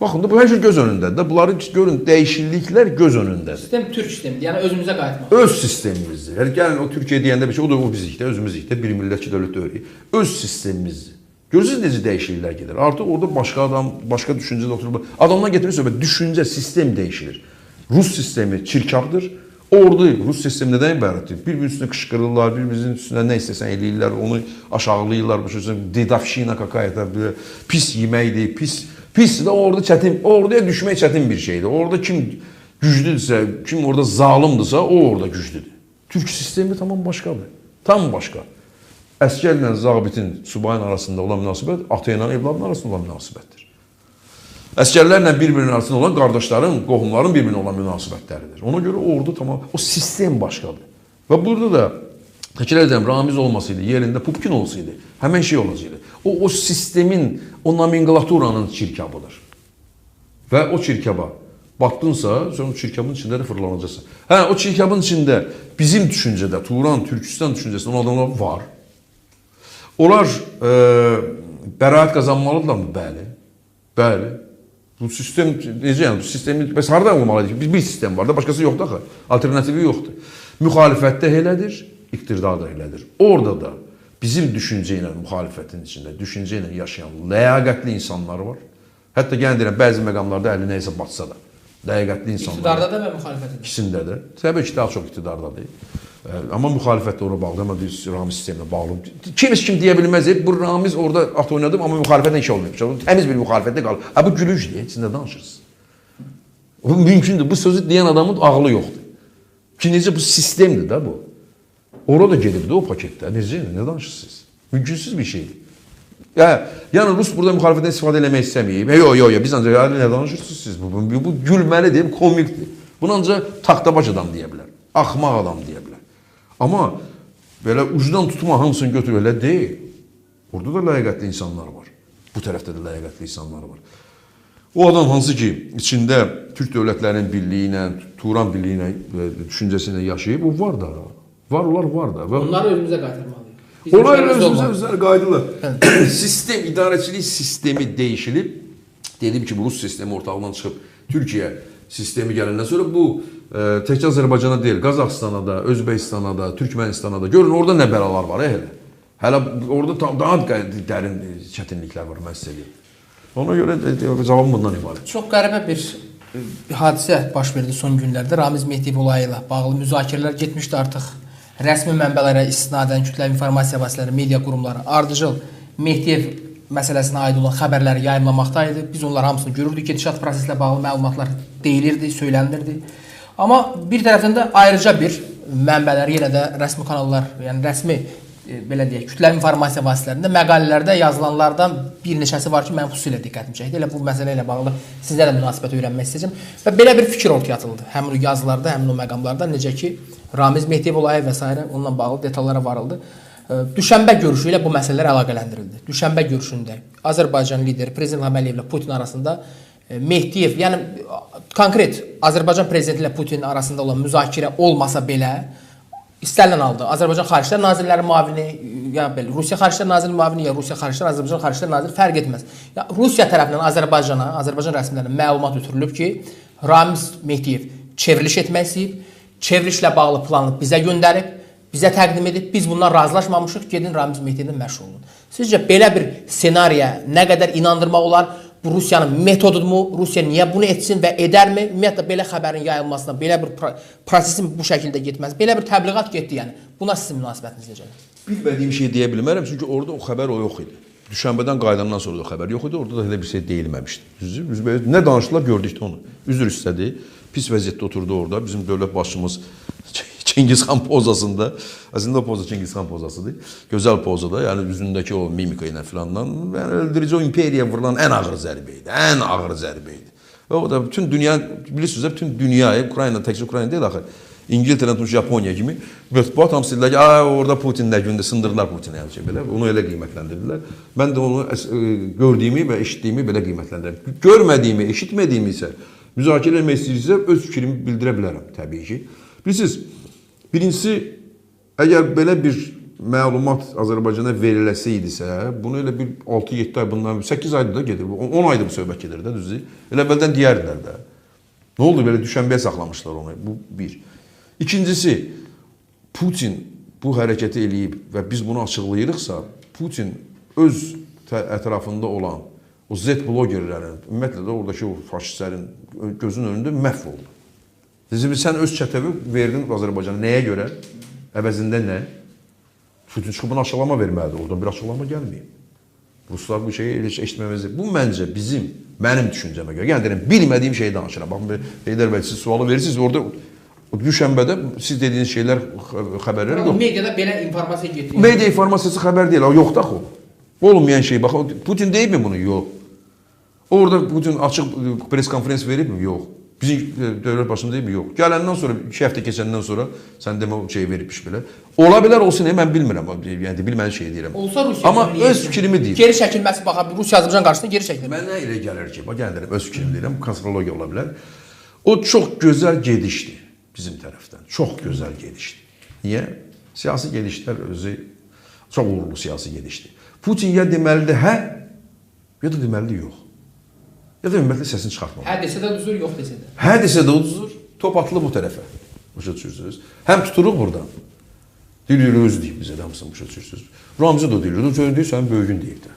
Baxın da bu hər şey göz önündədir. Bunları görün, dəyişikliklər göz önündədir. Sistem Türk sistemidir, yəni özümüzə qayıtmaq. Öz sistemimizdir. Yəni gəlin o Türkiyə deyəndə bir şey, o da o bizikdə, özümüzükdə, bir millət, iki dövlət öyrəyik. Öz sistemimizdir. Görürsünüz necə dəyişikliklər gedir. Artıq orada başqa adam, başqa düşüncədə oturur. Adamdan getirir söhbət, düşüncə, sistem dəyişilir. Rus sistemi çirkabdır. Ordu, Rus sistemi nədən ibarətdir? Bir-birinin üstünə qışqırırlar, bir-birinin üstünə nə istəsən eləyirlər, onu aşağılayırlar, dedavşina kakayata, pis yeməkdir, pis də orada çətin, orada düşmək çətin bir şeydir. Orada kim güclüdürsə, kim orada zalimdirsə, o orada güclüdür. Türk sistemi tamam başqadır, tam başqa. Əskərlə zabitin, subayın arasında olan münasibət, ata ilə evladın arasında olan münasibətdir. Əskərlərlə bir-birinin arasında olan qardaşların, qohumların bir-birinə olan münasibətləridir. Ona görə orada tamam, o sistem başqadır. Və burada da təkrar edirəm, Ramiz olmasaydı, yerində Pupkin olsaydı, həmən şey olacaqdı. O sistemin, o nomenklaturanın çirkabıdır. Və o çirkaba batdınsa, sonra o çirkabın içində də fırlanacaqsan. O çirkabın içində bizim düşüncədə, Turan, Türkistan düşüncəsində olan adamlar var. Onlar bəraət qazanmalıdırlar mı? Bəli. Bəli. Bu sistem necə yəni? Bu sistemi bəs harda olmalıdır ki? Bir sistem var da, başqası yoxdur axı. Alternativi yoxdur. Müxalifətdə elədir, iqtidar da elədir. Orada da bizim düşüncə ilə müxalifətin içində, düşüncə ilə yaşayan ləyaqətli insanlar var. Hətta gəlin deyirəm, bəzi məqamlarda əli nəyəsə batsa da, ləyaqətli insanlar. İqtidarda da və müxalifətdə. İkisində də. Təbii ki, daha çox iqtidardadır. Amma müxalifət də ora bağlıdır, amma biz Ramiz sisteminə bağlı. Kim deyə bilməz, bu Ramiz orada at oynadım, amma müxalifətlə iş olmayıb. Təmiz bir müxalifətdə qalır. Bu gülücdür, siz nə danışırsınız? Bu mümkündür, bu sözü deyən adamın ağlı yoxdur. Ki, necə bu sistemdir də bu. Orada gedibdir o paketdə, necə, nə danışırsınız? Mümkünsüz bir şeydir. Yəni, Rus burada müxalifətdən istifadə eləmək istəməyib. Yox, biz ancaq nə danışırsınız siz? Bu gülməlidir, komikdir. Bunu ancaq taxtabaş adam deyə bilər, axmaq adam deyə bilər. Amma belə ucdan tutma hamısını götür, elə deyil. Orada da ləyaqətli insanlar var. Bu tərəfdə də ləyaqətli insanlar var. O adam hansı ki, içində Türk dövlətlərinin birliyi ilə, Turan birliyi ilə, düşüncəsi ilə yaşayıb, o var da. Onlar var da. Onları özümüzə qaytarmalıyıq. Onlar özümüzə qayıdırlar. Sistem, idarəçilik sistemi dəyişilib. Dedim ki, bu Rus sistemi ortağından çıxıb Türkiyə sistemi gələndən sonra bu təkcə Azərbaycana deyil, Qazaxstana da, Özbəkistana da, Türkmənistana da. Görün, orada nə bəlalar var, hələ. Hələ orada daha dərin çətinliklər var, mən sizə deyim. Ona görə cavabım bundan ibarət. Çox qəribə bir hadisə baş verdi son günlərdə. Ramiz Mehdiyev olayı ilə bağlı müzakirələr getmişdi artıq. Rəsmi mənbələrə istinadən kütləvi informasiya vasitələri, media qurumları ardıcıl Mehdiyev məsələsinə aid olan xəbərləri yayımlamaqdaydı. Biz onlar hamısını görürdük. Gedişat proseslə bağlı məlumatlar deyilirdi, söylənilirdi. Amma bir tərəfdən də ayrıca bir mənbələr, yenə də rəsmi kanallar, yəni rəsmi belə deyək, kütləvi informasiya vasitələrində məqalələrdə yazılanlardan bir neçəsi var ki, mən xüsusilə diqqətimi çəkdi. Elə bu məsələ ilə bağlı sizə də münasibət öyrənmək istəyəcəm. Və belə bir fikir ortaya atıldı. Həmin o yazılarda, həmin o məqamlarda, necə ki, Ramiz Mehdiyev olayı və s. onunla bağlı detallara varıldı. Düşənbə görüşü ilə bu məsələlər əlaqələndirildi. Düşənbə görüşündə Azərbaycan lideri Prezident İlham Əliyev ilə Putin arasında Mehdiyev, yəni konkret Azərbaycan prezidenti ilə Putin arasında olan müzakirə olmasa belə istənilən halda Azərbaycan Xarici Nazirləri müavini, ya belə Rusiya Xarici Nazirləri müavini, ya Rusiya Xarici Azərbaycan Xarici Naziri fərq etməz. Ya Rusiya tərəfindən Azərbaycana, Azərbaycan rəsmilərinə məlumat ötürülüb ki, Ramiz Mehdiyev çevriliş etmək istəyib, çevrilişlə bağlı planı bizə göndərib, bizə təqdim edib, biz bundan razılaşmamışıq, gedin Ramiz Mehdiyevdən məşğul olun. Sizcə belə bir senariyə nə qədər inandırmaq olar? Bu Rusiyanın metodumu, Rusiya niyə bunu etsin və edərmi? Ümumiyyətlə, belə xəbərin yayılmasına, belə bir prosesin bu şəkildə getməsi, belə bir təbliğat getdi, yəni. Buna sizin münasibətiniz necədir? Bilmədiyim şey deyə bilmərəm, çünki orada o xəbər o yox idi. Düşənbədən qayıdandan sonra da o xəbər yox idi, orada da elə bir şey deyilməmişdi. Nə danışdılar, gördükdə onu. Üzr istədi, pis vəziyyətdə oturdu orada, bizim dövlət başçımız Çingizxan pozasında, əslində o poza Çingizxan pozasıdır, gözəl pozada, yəni üzündəki o mimika ilə filandan, öldürücü o imperiyaya vurulan ən ağır zərbə idi, ən ağır zərbə idi. Və o da bütün dünya, bilirsiniz, bütün dünyayı, Ukrayna, təkcə Ukrayna deyil axı, İngiltərə, Japoniya kimi, bu hamısı dedilər ki, orada Putin nə gündə sındırdılar Putinə, belə, onu elə qiymətləndirdilər. Mən də onu gördüyümü və eşitdiyimi belə qiymətləndirirəm. Görmədiyimi, eşitmədiyimi isə müzakirə etmək istəyirsə, öz fikrimi bildirə bilərəm, təbii ki. Bilirsiniz, birincisi, əgər belə bir məlumat Azərbaycana veriləsəydisə, bunu elə bir 6-7 ay bundan, 8 aydır da gedir, 10 aydır bu söhbət gedir də, düzdür. Elə bəldən deyərdilər də. Nə oldu, belə düşənbəyə saxlamışlar onu, bu bir. İkincisi, Putin bu hərəkəti eləyib və biz bunu açıqlayırıqsa, Putin öz ətrafında olan o Z blogerlərin, ümumiyyətlə də oradakı o faşistlərin gözünün önündə məhv oldu. Sən öz çətəvi verdin Azərbaycana, nəyə görə? Əvəzində nə? Putin çıxıb bunu açıqlama verməlidir, oradan bir açıqlama gəlməyib. Ruslar bu şeyi heç eşitməməzdir. Bu məncə mənim düşüncəmə görə. Yəni deyirəm, bilmədiyim şeyi danışıram. Baxın, Heydər bəy, siz sualı verirsiniz, orada düşənbədə siz dediyiniz şeylər, xəbərlər yox. Mediada belə informasiya getiriyor. Media informasiyası xəbər deyil, yoxdur axı o. Olmayan şey, bax, Putin deyibmi bunu? Yox. Orada Putin açıq pres konferans veribmi? Yox. Bizim dövlət başında deyibmi? Yox. Gələndən sonra, 2 həftə keçəndən sonra sən demə o şey veribmiş belə. Ola bilər olsun, mən bilmirəm. Yəni, bilməli şey deyirəm. Olsa Rusiya amma öz fikrimi deyir. Geri çəkilməsi, bax, Rusiya Azərbaycan qarşısında geri çəkilir. Mənə elə gəlir ki, bax, yəni öz fikrimi deyirəm, konspirologiya ola bilər. O çox gözəl gedişdir bizim tərəfdən. Çox gözəl gedişdir. Niyə? Siyasi gedişlər özü Çox uğurlu siyasi gedişdir. Putin ya deməlidir hə, ya da deməlidir yox. Ya da ümumiyyətlə səsini çıxartmalı. Hə desə də uduzur, yox desə də. Hə desə də uduzur, top atılır bu tərəfə. Başa düşürsünüz? Həm tuturuq buradan. Deyir, öz deyib bizə də hamısını başa düşürsünüz. Ramzi da deyir, sənin böyüyün deyir də.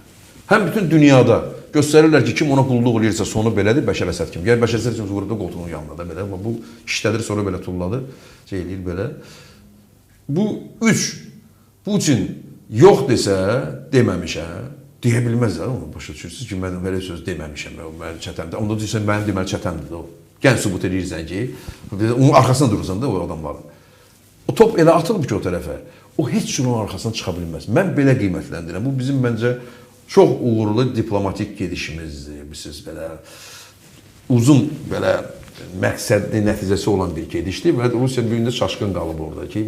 Həm bütün dünyada göstərirlər ki, kim ona qulluq eləyirsə sonu belədir, Bəşər Əsəd kimi. Gəl Bəşər Əsəd kimi vurub da qoltuğunun yanında da belə. Bu işlədir, sonra belə tulladı, şey eləyir belə. Bu üç, Putin yox desə, deməmişəm, deyə bilməz də onu başa düşürsünüz ki, mən belə söz deməmişəm, mən çətəndir. Onda deyirsən, mənim deməli çətəndir o. Gən sübut edirsən ki, onun arkasında durursan da o adamların. O top elə atılıb ki o tərəfə, o heç cür onun arkasından çıxa bilməz. Mən belə qiymətləndirəm. Bu bizim məncə çox uğurlu diplomatik gedişimizdir. Bilirsiniz, belə uzun, belə məqsədli, nəticəsi olan bir gedişdir və Rusiya bir gündə çaşqın qalıb orada ki,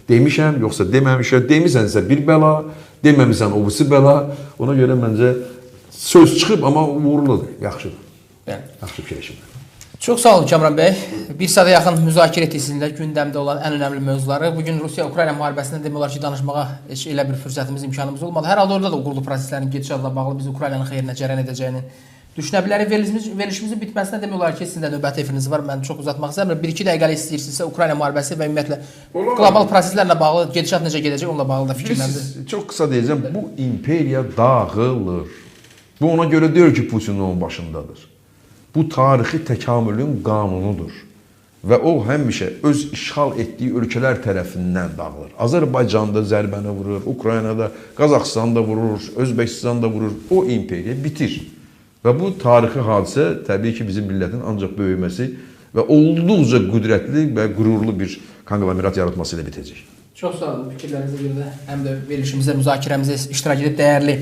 demişəm, yoxsa deməmişəm, demisənsə bir bəla, deməmisən o birisi bəla. Ona görə məncə söz çıxıb, amma uğurludur, yaxşıdır. Yaxşı fikirləşimdir. Çox sağ olun Kamran bəy. Bir saata yaxın müzakirə etdik sizinlə gündəmdə olan ən önəmli mövzuları. Bugün Rusiya-Ukrayna müharibəsində demək olar ki, danışmağa heç elə bir fürsətimiz, imkanımız olmadı. Hər halda orada da uğurlu proseslərin gedişatla bağlı biz Ukraynanın xeyrinə cərəyan edəcəyini düşünə bilərik. Verilişimizin bitməsinə demək olar ki, sizin də növbəti efiriniz var. Mən çox uzatmaq istəmirəm. 1-2 dəqiqəlik istəyirsinizsə Ukrayna müharibəsi və ümumiyyətlə qlobal proseslərlə bağlı gedişat necə gedəcək onunla bağlı da fikirlərinizi. Çox qısa deyəcəm, bu imperiya dağılır. Bu ona görə deyir ki, Putin onun başındadır. Bu tarixi təkamülün qanunudur və o həmişə öz işğal etdiyi ölkələr tərəfindən dağılır. Azərbaycanda zərbəni vurur, Ukraynada, Qazaxıstanda vurur, Özbəkistanda vurur. O imperiya bitir. Və bu tarixi hadisə təbii ki, bizim millətin ancaq böyüməsi və olduqca qüdrətli və qürurlu bir konglomerat yaratması ilə bitəcək. Çox sağ olun fikirlərinizə görə də həm də verilişimizdə, müzakirəmizə iştirak edib dəyərli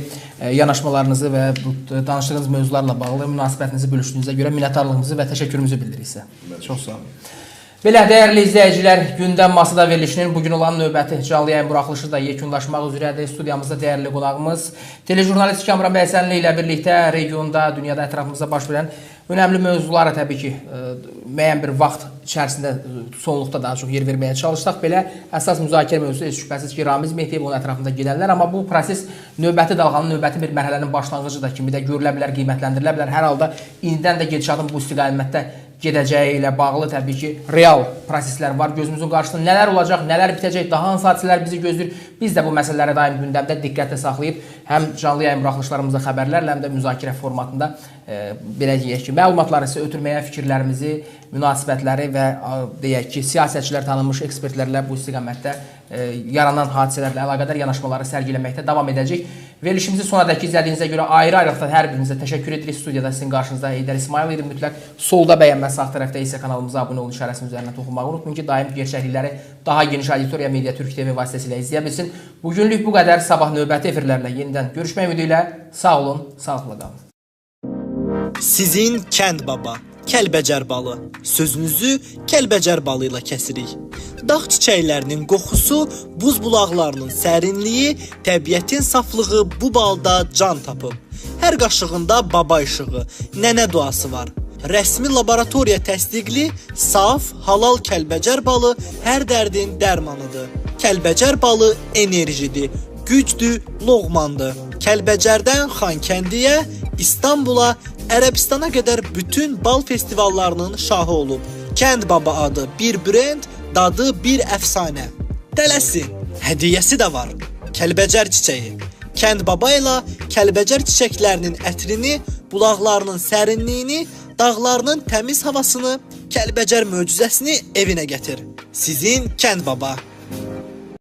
yanaşmalarınızı və bu danışdığınız mövzularla bağlı münasibətinizi bölüşdüyünüzə görə minnətdarlığımızı və təşəkkürümüzü bildiririk sizə. Çox sağ olun. Belə dəyərli izləyicilər, gündəm masada verilişinin bugün olan növbəti canlı yayın buraxılışı da yekunlaşmaq üzrədir. Studiyamızda dəyərli qonağımız telejurnalist Kamran Bəhsənli ilə birlikdə regionda, dünyada ətrafımızda baş verən önəmli mövzulara təbii ki, müəyyən bir vaxt içərisində sonluqda daha çox yer verməyə çalışdıq. Belə əsas müzakirə mövzusu heç şübhəsiz ki, Ramiz Mehdiyev onun ətrafında gedənlər, amma bu proses növbəti dalğanın, növbəti bir mərhələnin başlanğıcı da kimi də görülə bilər, qiymətləndirilə bilər. Hər halda indidən də gedişatın bu istiqamətdə gedəcəyi ilə bağlı təbii ki, real proseslər var. Gözümüzün qarşısında nələr olacaq, nələr bitəcək, daha hansı hadisələr bizi gözləyir. Biz də bu məsələləri daim gündəmdə diqqətlə saxlayıb həm canlı yayın buraxılışlarımızda xəbərlərlə, həm də müzakirə formatında belə deyək ki, məlumatları sizə ötürməyə, fikirlərimizi, münasibətləri və deyək ki, siyasətçilər, tanınmış ekspertlərlə bu istiqamətdə yaranan hadisələrlə əlaqədar yanaşmaları sərgiləməkdə davam edəcək. Verilişimizi sonadakı izlədiyinizə görə ayrı-ayrılıqda hər birinizə təşəkkür edirik. Studiyada sizin qarşınızda Heydər İsmail idi. Mütləq solda bəyənmə, sağ tərəfdə isə kanalımıza abunə olun işarəsinin üzərinə toxunmağı unutmayın ki, daim gerçəklikləri daha geniş auditoriya Media Türk TV vasitəsilə izləyə bilsin. Bugünlük bu qədər. Sabah növbəti efirlərlə yenidən görüşmək ümidi ilə sağ olun, sağlıqla qalın. Sizin kənd baba, Kəlbəcər balı. Sözünüzü Kəlbəcər balı ilə kəsirik. Dağ çiçəklərinin qoxusu, buz bulaqlarının sərinliyi, təbiətin saflığı bu balda can tapıb. Hər qaşığında baba işığı, nənə duası var. Rəsmi laboratoriya təsdiqli, saf, halal Kəlbəcər balı hər dərdin dərmanıdır. Kəlbəcər balı enerjidir, gücdür, loğmandır. Kəlbəcərdən Xankəndiyə, İstanbula, Ərəbistana qədər bütün bal festivallarının şahı olub. Kənd baba adı bir brend, dadı bir əfsanə. Tələsin, hədiyyəsi də var. Kəlbəcər çiçəyi. Kənd baba ilə Kəlbəcər çiçəklərinin ətrini, bulaqlarının sərinliyini, dağlarının təmiz havasını, Kəlbəcər möcüzəsini evinə gətir. Sizin kənd baba.